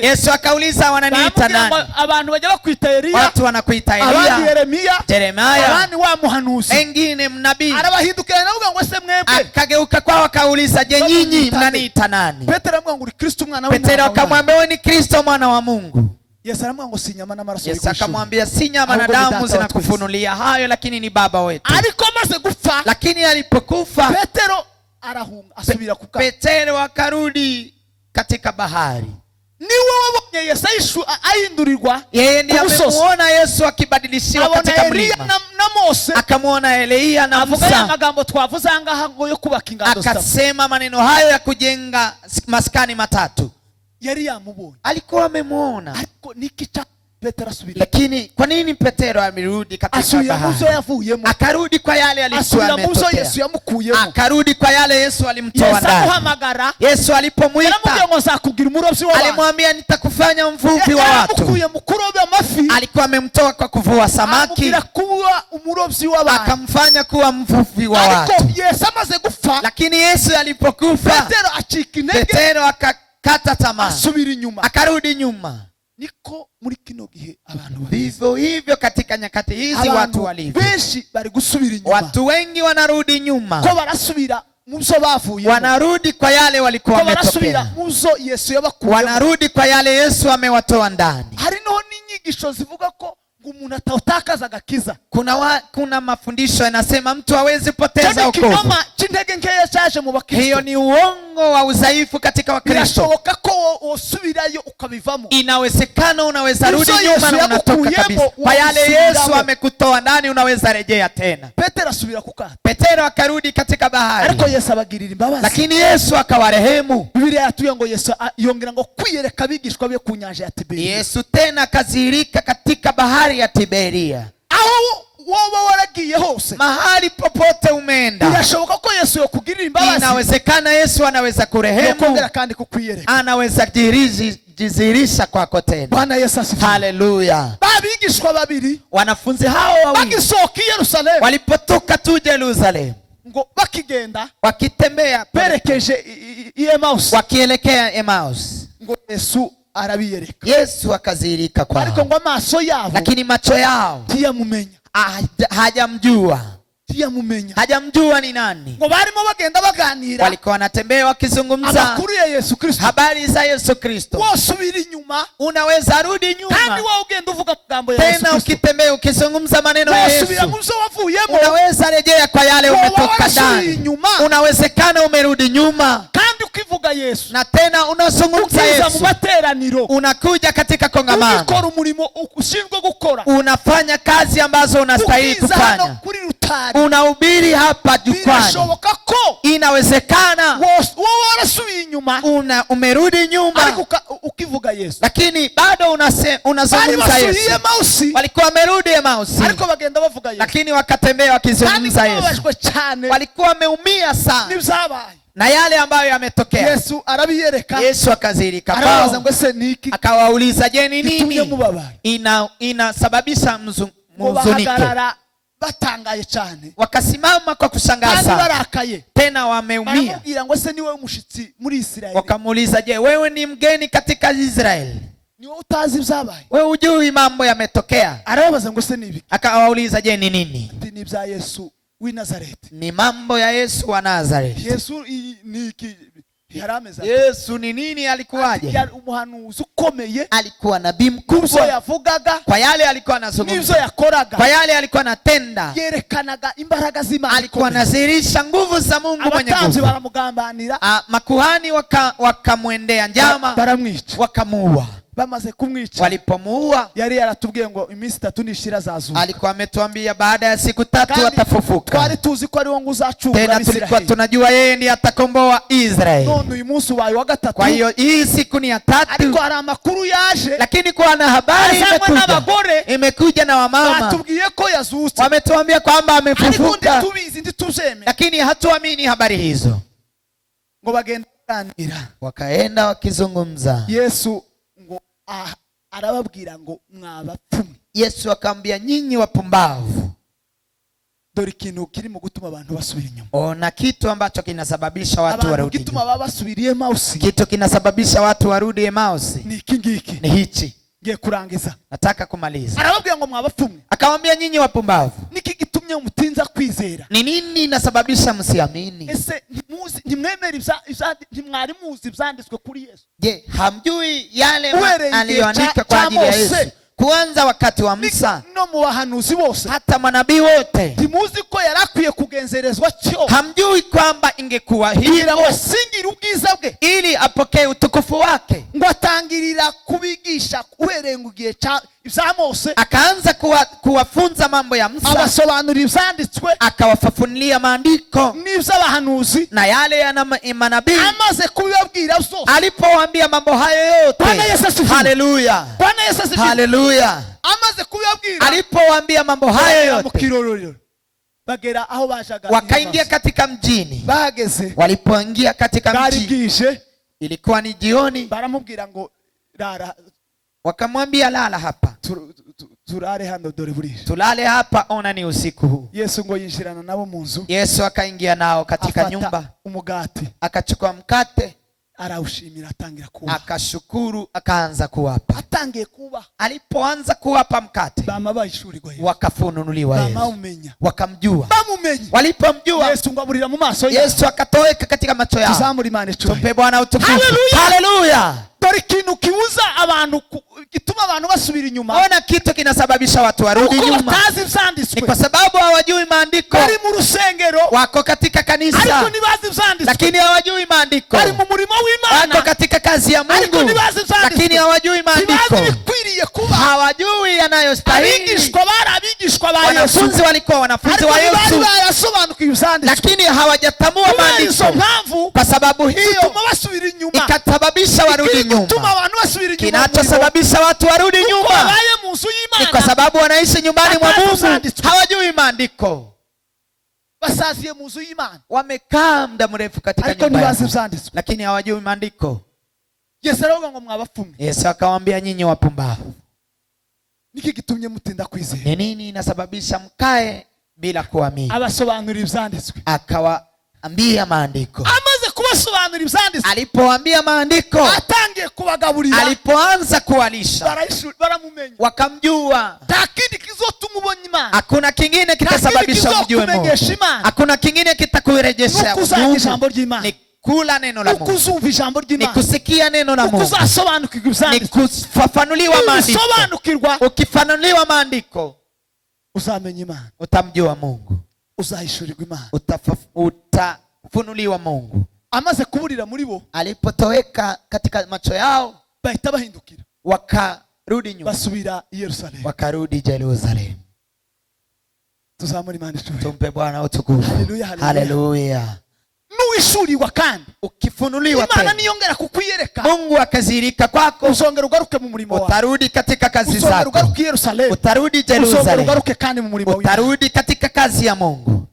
Yesu akauliza, wananiita nani? Abantu bajya bakwita Elia, watu wanakuita Elia, abandi Yeremia, abandi wa muhanuzi, wengine mnabii. Arabahindukira navuga ngo se mwebwe, akageuka kwao akauliza, je nyinyi mnaniita nani? Petero aramubwira ngo uri Kristo mwana wa Mungu. Petero akamwambia wewe ni Kristo mwana wa Mungu. Yesu aramubwira ngo si nyama n'amaraso. Yesu akamwambia si nyama na damu zinakufunulia hayo, lakini ni Baba wetu. Ariko amaze gupfa, lakini alipokufa Petero arahunga, asubira kuka. Petero akarudi katika bahari. Niwe wabonye Yesu ahindurirwa, yeye ndiye amemuona Yesu akibadilishiwa katika mlima. Na Mose akamuona Elia na Musa. Avuga magambo twavuza ngaha ngo yo kubaka ingando. Akasema maneno hayo ya kujenga maskani matatu. Yari yamubonye, alikuwa amemuona. Ariko nikicha Petero asubira. Lakini kwa nini Petero amerudi katika bahari? Akarudi kwa yale alikuwa ametokea. Yesu yamukuyemo. Akarudi kwa yale Yesu alimtoa ndani. Yesu alipomwita, alimwambia nitakufanya mvuvi wa watu. Alikuwa amemtoa kwa kuvua samaki, akamfanya kuwa mvuvi wa watu. Lakini Yesu alipokufa, Petero akakata tamaa, akarudi nyuma. Niko muri kino gihe abantu vivyo hivyo katika nyakati hizi watu walivyo. Benshi bari gusubira inyuma. Watu wengi wanarudi nyuma. Ko barasubira muzo bavuye. Wanarudi kwa yale walikuwa wametokea. Barasubira muzo Yesu yabakuye. Wanarudi kwa yale Yesu amewatoa ndani. Hari no n'inyigisho zivuga ko umuntu atawutakaza agakiza. Kuna mafundisho yanasema mtu hawezi poteza wokovu. Kama chintege nkeya cyaje mu Bakristo. Hiyo ni uongo wa udhaifu katika Wakristo. Birashoboka ko usubirayo ukabivamo. Inawezekana unaweza rudi nyuma na unatoka kabisa. Kwa yale Yesu amekutoa ndani unaweza rejea tena. Petero asubira kuka. Petero akarudi katika bahari. Ariko Yesu abagirira imbabazi. Lakini Yesu akawarehemu. Biblia yatuye ngo Yesu yongera ngo kwiyereka abigishwa be ku nyanja ya Tiberia. Yesu tena akazirika katika bahari ya Tiberia. Aho wowe waragiye hose, mahali popote umeenda, birashoboka ko Yesu yokugirira imbabazi. Inawezekana Yesu anaweza kurehemu, kandi kukwiyereka, anaweza jizirisha kwako tena. Bwana Yesu asifiwe. Haleluya. Babigishwa babiri, wanafunzi hao wawili bagisoka Yerusalemu, walipotoka tu Yerusalemu, ngo bakigenda, wakitembea perekeje Emmaus, wakielekea Emmaus, ngo Yesu arabiyereka. Yesu akazirika kwao. Ariko ngo amaso yabo, lakini macho yao ntiyamumenya. Hajamjua. Hajamjua ni nani. Ngo barimo bagenda baganira, walikuwa wanatembea wakizungumza abakuru ya Yesu Kristo, habari za Yesu Kristo. Wasubira inyuma, unaweza rudi nyuma. Kandi wao ugenda uvuga magambo ya Yesu Kristo. Tena ukitembea ukizungumza maneno ya Yesu. Wasubira muzo wavuyemo. Unaweza rejea kwa yale umetoka ndani. Unawezekana umerudi nyuma. Kandi ukivuga Yesu. Na tena unazungumza Yesu. Mu materaniro. Unakuja katika kongamano. Ukora umurimo ushinzwe gukora. Unafanya kazi ambazo unastahili kufanya. Unahubiri hapa jukwani. Inawezekana warasubiye inyuma, umerudi nyuma, ukivuga Yesu, lakini bado unazungumza Yesu. Walikuwa wamerudi Emausi, ariko bagenda bavuga Yesu, lakini wakatembea wakizungumza Yesu. Walikuwa wameumia sana n'ibyabaye na yale ambayo yametokea. Yesu arabiyereka, Yesu akazirika arabaza ngo se niki, akawauliza je, ni nini inasababisha mhuzunike? Batangaye cyane, wakasimama kwa kushangaa sana, tena wameumia. Baramubwira ngo se ni wewe mushitsi muri Israeli. Wakamuuliza, je, wewe ni mgeni katika Israeli? Ni wewe utazi ibyabaye? Wewe hujui mambo yametokea? Arabaza ngo se ni ibiki? Akawauliza, je, ni nini? Ni bya Yesu wa Nazareti. Ni mambo ya Yesu wa Nazareti. Yesu ni Yesu ni nini? Alikuwaje? Umuhanuzi ukomeye, alikuwa nabii mkubwa. Yavugaga, kwa yale alikuwa anazungumza, yakoraga, kwa yale alikuwa anatenda, yerekanaga imbaraga z'Imana, alikuwa anazirisha nguvu za Mungu mwenye nguvu. Baramugambanira, makuhani wakamwendea njama, baramwica, wakamuua. Bamaze kumwica, walipomuua, yari yaratubwiye ngo iminsi 3 nishira azazuka. Alikuwa ametuambia baada ya siku 3 atafufuka. Twari tuzi ko ari wo nguzacungura Israeli. Tena tulikuwa tunajua yeye ndiye atakomboa Israeli. None uyu munsi wayo wa 3. Kwa hiyo hii siku ni ya 3. Ariko hari amakuru yaje, lakini kwa na habari imekuja na wamama. Batubwiye ko yazutse. Wametuambia kwamba amefufuka. Ariko tubizi ndituzeme. Lakini hatuamini habari hizo. Ngo bagenda kuganira, wakaenda wakizungumza. Yesu arababwira ngo mwabapfumu. Yesu akamwambia, nyinyi wapumbavu. Dore ikintu kiri mu gutuma abantu basubira inyuma. Ona kitu ambacho kinasababisha watu warudi. Gituma baba basubiriye Emausi. Kitu kinasababisha watu warudi Emausi. Ni iki ngiki. Ni hichi. Ngiye kurangiza. Nataka kumaliza. Arababwira ngo mwabapfumu. Akamwambia, nyinyi wapumbavu. Niki gitumye mutinza kwizera? Ni nini inasababisha msiamini? Ese nimwemera ntimwari muzi ibyanditswe kuri Yesu? Je, hamjui yale aliyoandika kwa ajili ya Yesu? Kuanza wakati wa Musa, no mu bahanuzi bose, hata manabii wote. Timuzi ko yarakwiye kugenzerezwa cyo. Hamjui kwamba ingekuwa hivyo wasingira ubwiza bwe, ili apokee utukufu wake. Ngo atangirira kubigisha uherengugiye ibya Mose, akaanza kuwafunza mambo ya Musa, abasobanurira ibyanditswe, akawafafunulia maandiko n'ibyabahanuzi na yale ya manabii. Amaze kubibabwira zose, alipowaambia mambo hayo yote, haleluya, Bwana Yesu asifiwe, haleluya, amaze kubibabwira, alipowaambia mambo hayo yote, bagera aho bajaga, wakaingia katika mjini. Bageze, walipoingia katika mji, bwije, ilikuwa ni jioni. Baramubwira ngo rara, wakamwambia lala hapa, turare hano dore burije, tulale hapa, ona ni usiku huu. Yesu ngo yinjirana nabo mu nzu. Yesu akaingia nao katika nyumba, umugati, akachukua mkate, araushimira, atangira kuba, akashukuru, akaanza kuwapa. Atangiye kuba, alipoanza kuwapa mkate, bama bayishurirwa Yesu, wakafununuliwa Yesu, bama umenya, wakamjua. bamumenya, walipomjua Yesu ngaburira mu maso yao, Yesu akatoweka katika macho yao. Tuzamuri Imana icyubahiro. Tumpe Bwana utukufu. Haleluya. Dore ikintu kibuza abantu, gituma abantu basubira inyuma. Ona kitu kinasababisha watu warudi nyuma, ni kwa sababu hawajui maandiko. Bari mu rusengero, wako katika kanisa, ariko nibazi ibyanditswe, lakini hawajui maandiko. Bari mu murimo w'Imana, wako katika kazi ya Mungu, lakini hawajui maandiko. Hawajui yanayostahili. Abigishwa ba Yesu, wanafunzi walikuwa wanafunzi wa Yesu, lakini hawajatambua maandiko. Kwa sababu hiyo ikasababisha warudi nyuma. Kinachosababisha watu warudi nyuma ni kwa sababu wanaishi nyumbani mwa Mungu, hawajui maandiko. Wamekaa muda mrefu katika nyumba, lakini hawajui maandiko. Yesu akawaambia, nyinyi wapumbavu. Niki gitumye mutinda kwizera? Ni nini inasababisha mkae bila kuamini? Abasobanurira ibyanditswe, akawaambia maandiko. Amaze kubasobanurira ibyanditswe, alipoambia maandiko, atangiye kubagaburira, alipoanza kuwalisha, baramumenya, wakamjua. Takindi kizotuma ubonye Imana, hakuna kingine kitasababisha umjue Mungu, hakuna kingine kitakurejesha Ijambo ry'Imana, kula neno la Mungu, ukuzumva ijambo ry'Imana, nikusikia neno la Mungu, ukuzasobanukirwa ibyanditswe, nikufafanuliwa maandiko. Ukifanuliwa maandiko, uzamenya Imana, utamjua Mungu, uzahishurirwa Imana, utafunuliwa Mungu. Amaze kuburira muri bo, alipotoweka katika macho yao, bahita bahindukira, wakarudi nyuma, basubira i Yerusalemu, wakarudi Yerusalemu. Tuzamuri Imana icyubahiro. Tumpe Bwana utukufu. Haleluya. nuwishuriwa kandi ukifunuliwa Imana tena niyongera kukwiyereka Mungu akazirika kwako uzongera ugaruke mu murimo wawe utarudi katika kazi uzongera zako ugaruke Yerusalemu utarudi uzongera Jerusalem ugaruke kandi mu murimo w'Imana utarudi katika kazi ya Mungu.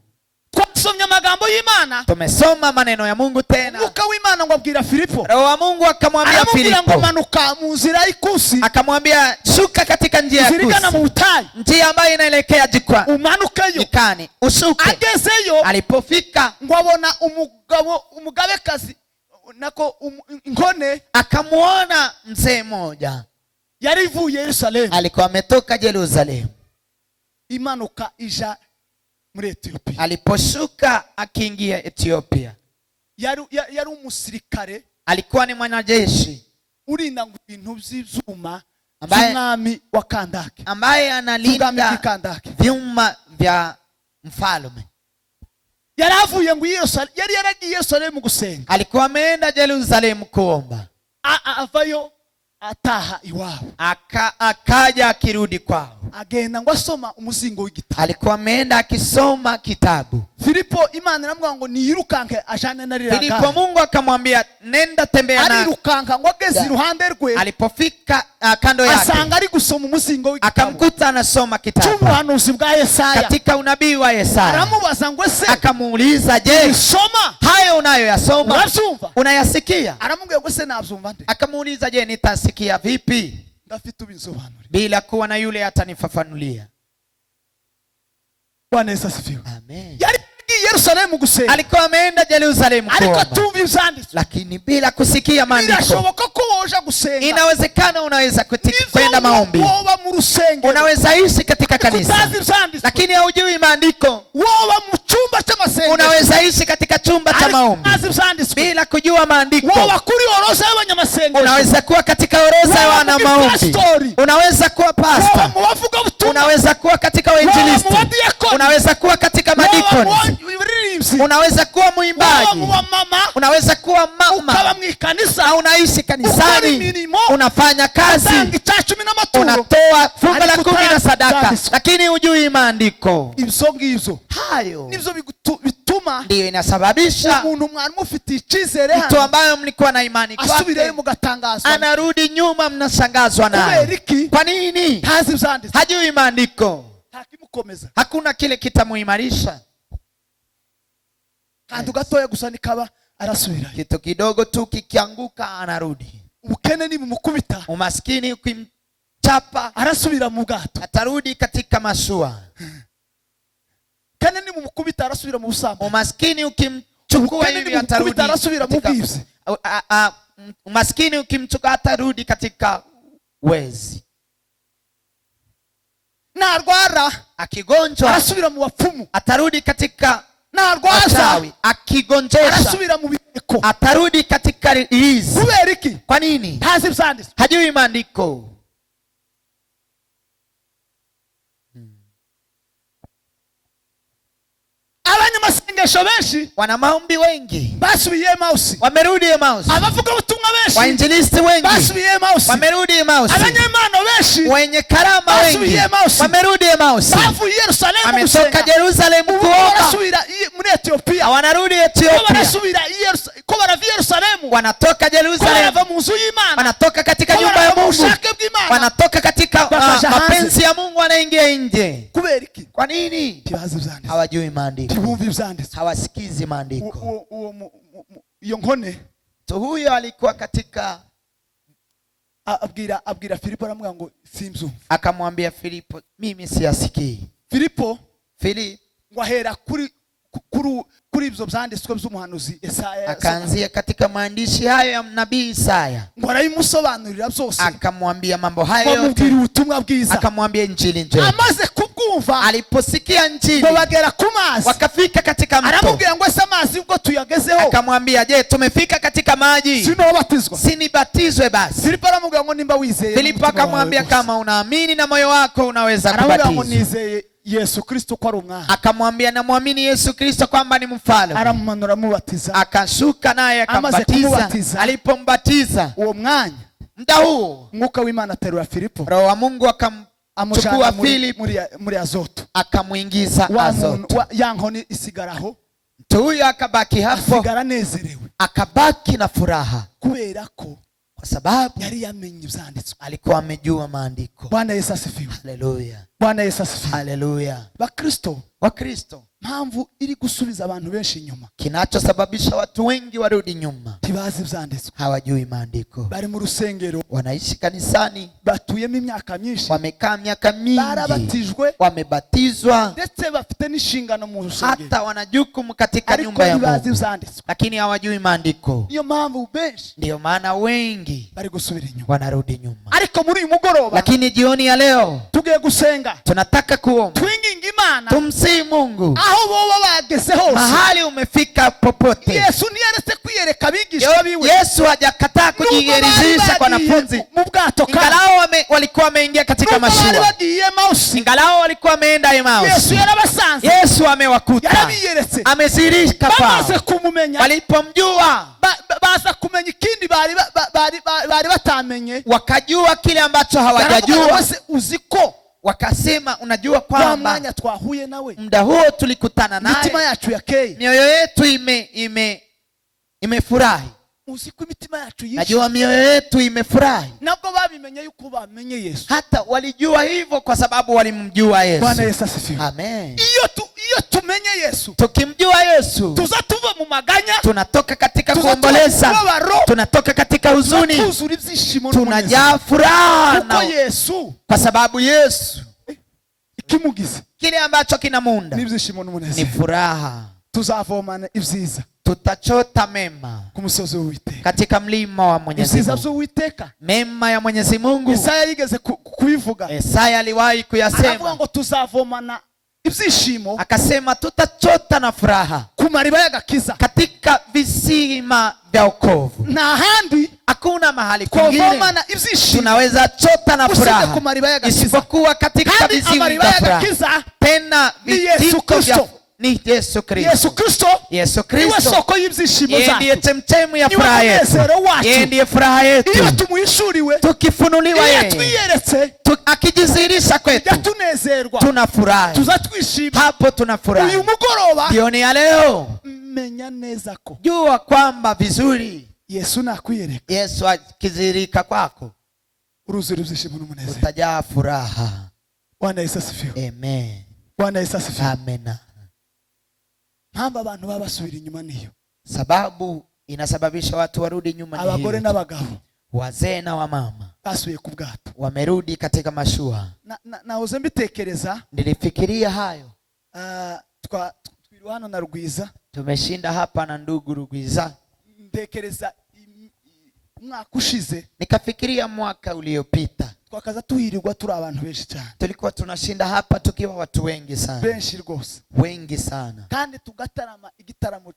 twasomye amagambo y'Imana Tumesoma maneno ya Mungu tena. Mwuka w'Imana ngo abwira Filipo Roho wa Mungu akamwambia aramubwira ngo Filipo manuka mu nzira y'ikusi akamwambia shuka katika njia ya zirigana mu kusi butayu njia ambayo inaelekea umanukeyo jikani ushuke. agezeyo Alipofika ngo abona umugabekazi nako inkone akamuona mzee mmoja yari ivuye Yerusalemu alikuwa ametoka Jerusalem imanuka ija muri Ethiopia. Aliposhuka akiingia Ethiopia yari umusirikare alikuwa ni mwanajeshi urinda ibintu by'izuma ambaye mwami wa Kandake ambaye analinda vyuma vya mfalme. Yaravuye ngo Yerusalemu yari yaragiye Yerusalemu gusenga Alikuwa ameenda Jerusalem kuomba. Avayo ataha iwabo akaja akirudi kwao agenda ngo asoma umuzingo w'igitabo. Alikuwa ameenda akisoma kitabu. Filipo Imana iramubwira ngo niyirukanke ajane na riraga. Filipo Mungu akamwambia nenda tembea na. Alirukanka ngo ageze iruhande rwe. Alipofika kando yake asanga ari gusoma umuzingo w'igitabo. Akamkuta anasoma kitabu cy'ubuhanuzi bwa Yesaya. Katika unabii wa Yesaya. Aramubaza ngo se akamuuliza je soma hayo unayoyasoma urabyumva unayasikia? Aramubwira ngo se nabyumva nde. Akamuuliza je nitasikia vipi ndafite ubisobanura bila kuwa na yule atanifafanulia. Bwana Yesu asifiwe. Amen. Yari Yerusalemu gusenga. Alikuwa ameenda Jerusalemu kuomba. Alikuwa tumvi ivyanditswe. Lakini bila kusikia maandiko. Birashoboka ko woja gusenga. Inawezekana unaweza kwenda maombi. Woba mu rusengero. Unaweza ishi katika kanisa. Lakini haujui maandiko. Woba mu chumba cha masengesho. Unaweza ishi katika chumba cha maombi. Bila kujua maandiko. Woba kuri orodha y'abanyamasengesho. Unaweza kuwa katika orodha ya wana maombi. Unaweza kuwa pastor. Unaweza kuwa katika wainjilisti. Unaweza kuwa katika madikoni. Unaweza kuwa muimbaji. Unaweza kuwa mama. Unaishi kanisani. Unafanya kazi. Unatoa fungu la 10 na sadaka. Lakini hujui maandiko. Hayo nivyo bituma ndio inasababisha umuntu mwari mufitiye icyizere mtu ambaye mlikuwa na imani kwake asubirayo mugatangazwa anarudi nyuma mnashangazwa naye. Kwa nini? Hajui maandiko. Hakimukomeza. Hakuna kile kitamuimarisha. Kantu gatoya gusa nikaba arasubira. Kitu kidogo tu kikianguka anarudi. Ubukene ni mumukubita. Umaskini ukimchapa arasubira mu bwato. Atarudi katika mashua. Kene ni mumukubita arasubira mu busambo. Umaskini ukimchukua hivi atarudi arasubira mu bwivzi. Umaskini ukimchukua atarudi katika wezi. Narwara akigonjwa arasubira mu bapfumu. Atarudi katika narwaza akigonjesha arasubira mu biko. Atarudi katika hizi. Kubera iki? Kwa nini? Ntazi byanditswe. Hajui maandiko. Abanyamasengesho benshi wana maombi wengi basubiye Emausi. Wamerudi Emausi. Abavuga ubutumwa benshi wainjilisti wengi basubiye Emausi. Wamerudi Emausi. Abanyempano benshi wenye karama wengi wamerudi Emausi. Bavuye Yerusalemu. Wametoka Jerusalemu kuomba. Wanasubira muri Ethiopia. Wanarudi Ethiopia. Wanasubira ko baravye Yerusalemu. Wanatoka Jerusalemu. Wanava mu nzu y'Imana. Wanatoka katika nyumba ya Mungu. Wanatoka katika mapenzi ya Mungu wanaingia nje. Kubera iki? Kwa nini? Hawajui maandiko. Hawasikizi maandiko. Iyo nkone to huyo alikuwa katika abwira Filipo aramubwira ngo simzu. Akamwambia Filipo mimi siyasikii. Filipo ngwahera kuri ibyo byanditswe by'umuhanuzi Yesaya. Akaanzia katika maandishi hayo ya nabii Isaya. Ngo arayimusobanurira byose. Akamwambia mambo hayo yote. Akamubwira ubutumwa bwiza. Akamwambia injili njema. Amaze kubwumva aliposikia injili bagera ku mazi. Wakafika katika mto. Aramubwira ngo ese amazi ubwo tuyagezeho. Akamwambia je tumefika katika maji. Sinobatizwa. Sinibatizwe basi. Filipo aramubwira ngo nimba wizeye. Filipo akamwambia kama unaamini na moyo wako unaweza kubatizwa. Aramubwira ngo nizeye Yesu Kristo kwa rumwa. Akamwambia na muamini Yesu Kristo kwamba ni mfalme. Aramumanura mubatiza. Akashuka naye akambatiza. Alipombatiza uwo mwanya muda huo mwuka w'Imana aterura Filipo. Roho wa Mungu akamchukua Filipo muri Azoto. Akamuingiza Azoto. Ya nkoni isigaraho. mtu huyo akabaki hapo, asigara anezerewe, akabaki na furaha, kubera ko kwa sababu yari yamenye ivyanditswe. alikuwa amejua maandiko. Bwana Yesu asifiwe. Haleluya, Bwana Yesu asifiwe. haleluya. Bakristo, Wakristo, mpamvu iri gusubiza abantu benshi inyuma, kinachosababisha watu wengi warudi nyuma, ntibazi ivyanditswe, hawajui maandiko. bari mu rusengero, Wanaishi kanisani, batuyemo imyaka myinshi, wamekaa miaka mingi, barabatijwe, wamebatizwa, ndetse bafite n'inshingano mu rusengero, hata wanajukumu katika ariko nyumba ya ntibazi Mungu, ivyanditswe. lakini hawajui maandiko. Niyo mpamvu benshi Ndiyo maana wengi bari gusubira inyuma. wanarudi nyuma. Ariko muri uyu mugoroba, Lakini jioni ya leo tugiye gusenga, tunataka kuomba, twinginga Imana, tumsihi Mungu aho boba bageze hose. mahali umefika popote. Yesu ntiyaretse kwiyereka abigishwa biwe, Yesu hajakataa kujielezesha kwa wanafunzi, mu bwato, ingalao walikuwa wameingia katika mashua, bagiye Emausi, ingalao walikuwa wameenda Emausi. Yesu yarabasanze, Yesu amewakuta, yarabiyeretse, amezirika kwao. bamaze kumumenya, Walipomjua baza kumenya ikindi bari batamenye, wakajua kile ambacho hawajajua, uziko wakasema unajua kwa kwamba mwanya twahuye nawe, muda huo tulikutana mitima naye, yacu yakeye, mioyo yetu imefurahi. uziko imitima yacu yishe. Najua mioyo yetu imefurahi. Nabwo babimenye yuko bamenye Yesu, Hata walijua hivyo kwa sababu walimjua Yesu. Bwana Yesu asifiwe. Amen. Iyo tumenye Yesu, Tukimjua Yesu, tuza tuva mu maganya, tunatoka katika tuza kuomboleza, tuva tunatoka katika huzuni, tuzura ibyishimo n'umunezero, tunajaa furaha kuko Yesu, kwa sababu Yesu ikimugize kile ambacho kinamunda n'ibyishimo ni n'umunezero. furaha. Tuzavomana ibyiza Tutachota mema ku musozi w'Uwiteka, katika mlima wa Mwenyezi ibyiza Mungu, by'Uwiteka, mema ya Mwenyezi Mungu. Isaya yigeze kubivuga, Isaya aliwahi aravuga kuyasema, ngo tuzavomana ibyishimo, akasema tutachota na furaha ku mariba y'agakiza, katika visima vya wokovu. nta handi Hakuna mahali kwingine kuvomana ibyishimo tunaweza chota na usije furaha ku mariba y'agakiza, isipokuwa katika kandi visima amariba vya furaha. y'agakiza Tena ni Yesu vitiko Kristo. vya ni Yesu Kristo. Yesu Kristo Yesu niwe Kristo soko y'ibyishimo yeye ndiye zacu, chemchemu ya niwe furaha yetu, munezero wacu. yeye ndiye furaha yetu. Iyo tumuhishuriwe, Tukifunuliwa iyo yeye, twiyeretse, akijidhihirisha kwetu, yatunezerwa, tunafurahi. tuza twishima. Hapo tunafurahi. Uyu mugoroba Jioni ya leo, menya neza ko jua kwamba vizuri Yesu nakwiyereka, Yesu akizirika kwako, uruzura ibyishimo n'umunezero. utajaa furaha. Bwana Yesu asifiwe. Amen. Bwana Yesu asifiwe. Amen. Mpamvu abantu baba basubira inyuma niyo, Sababu inasababisha watu warudi nyuma, abagore ni n'abagabo wazee na wamama basubiye ku bwato. wamerudi katika mashua. Nahoze mbitekereza, Nilifikiria hayo. twiriwe hano na Rugwiza, Tumeshinda hapa na ndugu Rugwiza, ntekereza umwaka ushize, nikafikiria mwaka uliopita twakaza tuhirirwa turi abantu benshi cyane, tulikuwa tunashinda hapa tukiwa watu wengi sana, benshi rwose, wengi sana, kandi tugatarama igitaramo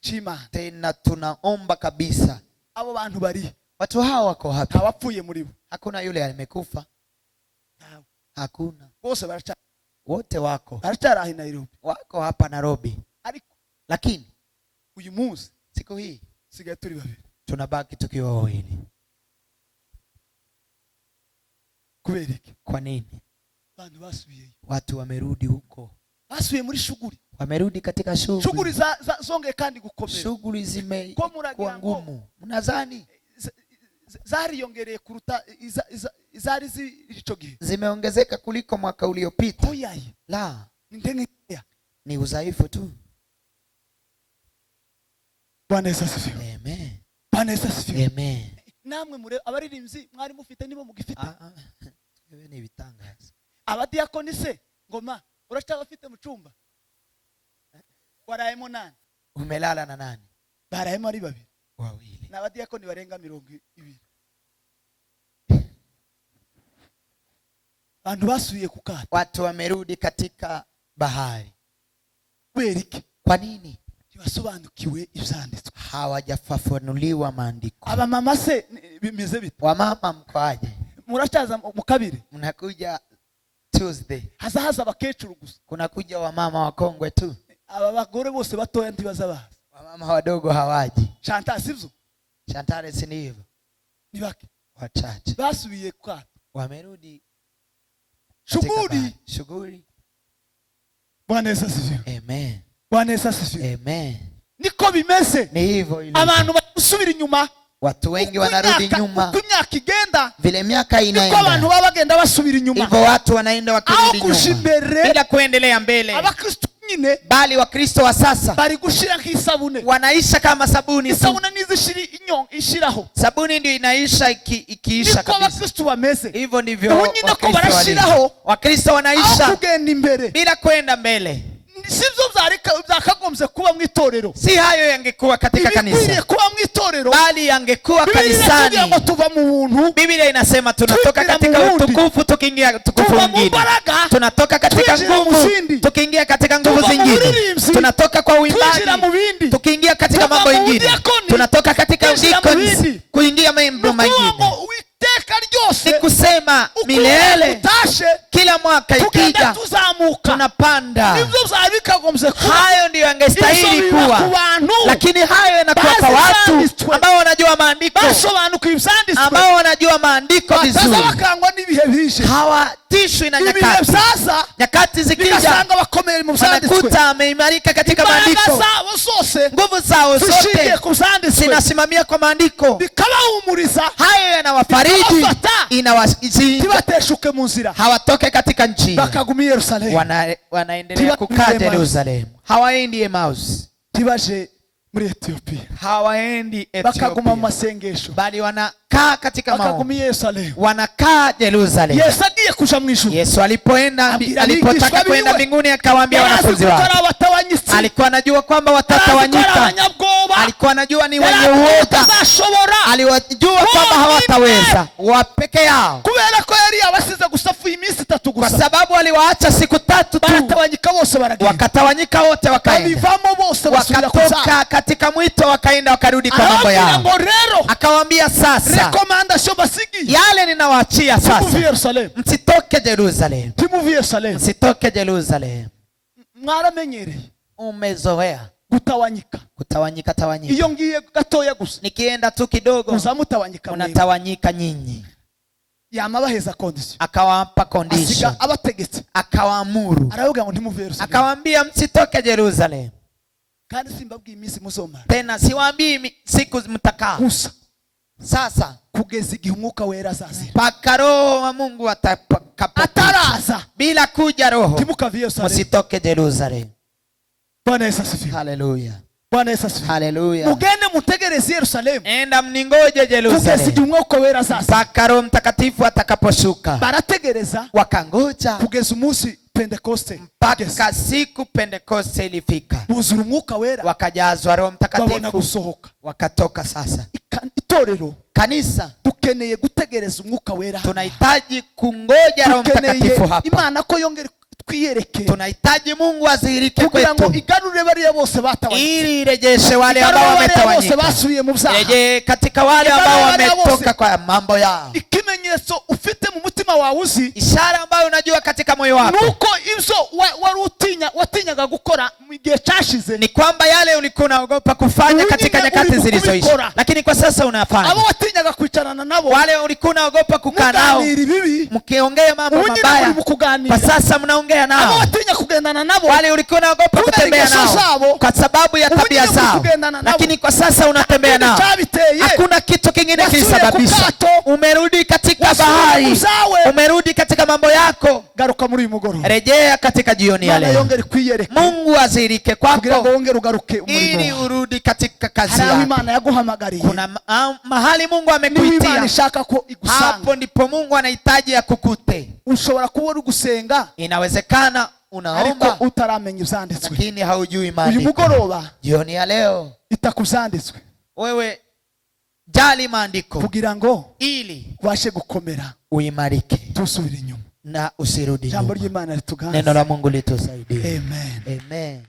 cy'Imana. tena tunaomba kabisa. Abo bantu bari, Watu hao wako hapa, ntawapfuye muri bo, hakuna yule amekufa, hakuna, bose wote wako baracyari Nairobi, wako hapa Nairobi. ariko Lakini uyu munsi siku hii sigaye turi babiri. tunabaki tukiwa wawili. Kubera iki? Kwa nini? Abantu basubiyeyo, Watu wamerudi huko, basubiye muri shughuli, wamerudi katika shughuli zongeye kandi gukomera, shughuli zimekuwa ngumu. Mnadhani zariyongereye kuruta izari z'ico gihe, zimeongezeka kuliko mwaka uliopita? Oyaye, La, ndengeya, ni udhaifu tu. Bwana Yesu asifiwe. Amen. Bwana Yesu asifiwe. Amen. Namwe mure abaririmbyi mwari mufite nibo mugifite, Wewe ni bitangaza. abadiakoni se ngoma uracabafite mu cyumba, warayemo nani? Umelala na nani? Barayemo ari babiri, Wawili. n'abadiakoni barenga 20. Abantu basubiye ku kato, Watu wamerudi katika bahari. kubera iki? Kwa nini? Ntibasobanukiwe ivyanditswe, hawajafafanuliwa maandiko. aba mama se bimeze bite? Wamama mkoaje? Muracaza mu kabiri, Mnakuja Tuesday, hazahaza abakecuru gusa, kunakuja wamama wakongwe tu, aba bagore bose batoya ntibaza baza. wamama wadogo hawaji. Chantal sivyo? Chantal, si ndivyo? Ni bake Wachache basubiye ku kato, wamerudi shughuli. shughuli. Bwana Yesu asifiwe. Amen. Bwana Yesu asifiwe. Amen. Niko bimeze. Ni hivyo ilivyo. Abantu basubira inyuma. Watu wengi wanarudi nyuma. Imyaka igenda. Vile miaka inaenda. Niko abantu bagenda basubira inyuma. Hivyo watu wanaenda wakirudi nyuma. Bila kuendelea mbele. Abakristo nyine. Bali Wakristo wa sasa. Bari gushira nk'isabune. Wanaisha kama sabuni. Isabune nizishiri ishiraho. Sabuni ndio inaisha ikiisha kabisa. Niko Abakristo bameze. Hivyo ndivyo Wakristo Wakristo wanaisha. Kugenda imbere. Bila kwenda mbele. Sivyo byakagombye kuba mu itorero. Si hayo yangekuwa katika kanisa. Biblia kuba mu itorero. Bali yangekuwa kanisani. Biblia tuva mu buntu. Biblia inasema tunatoka katika utukufu tukiingia utukufu mwingine. Tunatoka katika nguvu tukiingia katika nguvu zingine. Tunatoka kwa uimbaji tukiingia katika mambo mengine. Tunatoka katika deacons kuingia mambo mengine. Ni kusema milele kila mwaka ikija tunapanda. Hayo ndiyo yangestahili kuwa, lakini hayo yanakuwa kwa watu ambao wanajua maandiko, ambao wanajua maandiko vizuri. Hawatishwi na nyakati. Nyakati zikija wanakuta ameimarika katika maandiko. Nguvu zao zote zinasimamia kwa maandiko. Hayo yanawafariji, tibateshuke mu nzira. Hawatoke katika njia, bakagumia Yerusalemu. Wanaendelea kukaa Yerusalemu. Hawaendi Emmaus. Tibaje muri Ethiopia. Hawaendi Ethiopia. Bakaguma mu masengesho. Bali wanakaa katika maombi. Bakagumia Yerusalemu. Wanakaa Yerusalemu. Yesu agiye kuja mu ijuru. Yesu alipotaka kwenda mbinguni akawaambia wanafunzi wake. Alikuwa anajua kwamba watatawanyika. Alikuwa anajua ni wenye uoga. Aliwajua kwamba hawataweza wapeke yao. Kubera ko yari abasize gusafu iminsi 3 gusa. Kwa sababu aliwaacha siku 3 tu. Baratawanyika bose baragenda. Wakatawanyika wote wakaenda. Wakatoka katika mwito wakaenda wakarudi kwa mambo yao. Akawaambia sasa, yale ninawaachia sasa. Msitoke Yerusalemu. Msitoke Yerusalemu. Mwaramenyereye. Umezoea kutawanyika tawanyika. Iyo ngiye gatoya gusa. Nikienda tu kidogo muzamutawanyika. Unatawanyika nyinyi. Yamabaheza condition. Akawapa condition. Asiga abategetse. Akawaamuru. Aravuga ngo ntimuve Yerusalemu. Akawaambia msitoke Yerusalemu. Kandi simbabwiye iminsi muzomara. Tena siwaambii siku mtakaa. Gusa. Sasa kugeza igihe umwuka wera azazira. Paka Roho wa Mungu ataraza. Bila kuja Roho. Timukavie Yerusalemu. Msitoke Yerusalemu. Bwana Yesu asifiwe. Haleluya. Bwana Yesu asifiwe. Haleluya. Mugende mutegereze Yerusalemu. Enda mningoje Yerusalemu. Kugeza igihe umwuka wera azazira. Paka Roho Mtakatifu atakaposhuka. Barategereza. Wakangoja. Kugeza umunsi Pentekoste. Mpaka siku Pentekoste ilifika. Buzura umwuka wera. Wakajazwa Roho Mtakatifu. Wakatoka sasa. Itorero. Kanisa. Tukeneye gutegereza umwuka wera. Tunahitaji kungoja Roho Mtakatifu hapa. Imana ko yongera twiyereke. Tunahitaji Mungu azihirike kwetu. Kugira ngo igarure bariya bose batawanyika. Ili irejeshe wale ambao wametawanyika. Basubiye mu byaha. Reje katika wale ambao wametoka kwa mambo yao. Ikimenyetso ufite mu mutima wawe uzi. Ishara ambayo unajua katika moyo wako. Nuko ibyo watinyaga gukora mu gihe cyashize. Ni kwamba yale ulikuwa unaogopa kufanya katika nyakati zilizoisha. Lakini kwa sasa unafanya. Abo watinyaga kwicarana nabo. Wale ulikuwa unaogopa kukaa nao. Mkiongea mambo mabaya. Kwa sasa mnaongea nao. Abo watinya kugendana nabo. Wale ulikuwa unaogopa kutembea nao kwa sababu ya tabia zao. Lakini kwa sasa unatembea nao. Hakuna kitu kingine kilisababisha. Umerudi katika bahari. Umerudi katika mambo yako. Garuka muri mugoro. Rejea katika jioni ya leo. Mungu azirike kwako ili urudi katika kazi yako. Kuna mahali Mungu amekuitia. Hapo ndipo Mungu anahitaji akukute. Ushobora kuba uri gusenga. Inawezekana unaomba utaramenya ivyanditswe. Lakini haujui maandiko. Uyu mugoroba. Jioni ya leo. Itakuzanditswe. Wewe jali maandiko. Kugira ngo ili washe gukomera. Uimarike. Tusubire inyuma. Na usirudi nyuma. Jambo ry'Imana litugane. Neno la Mungu litusaidie. Amen. Amen.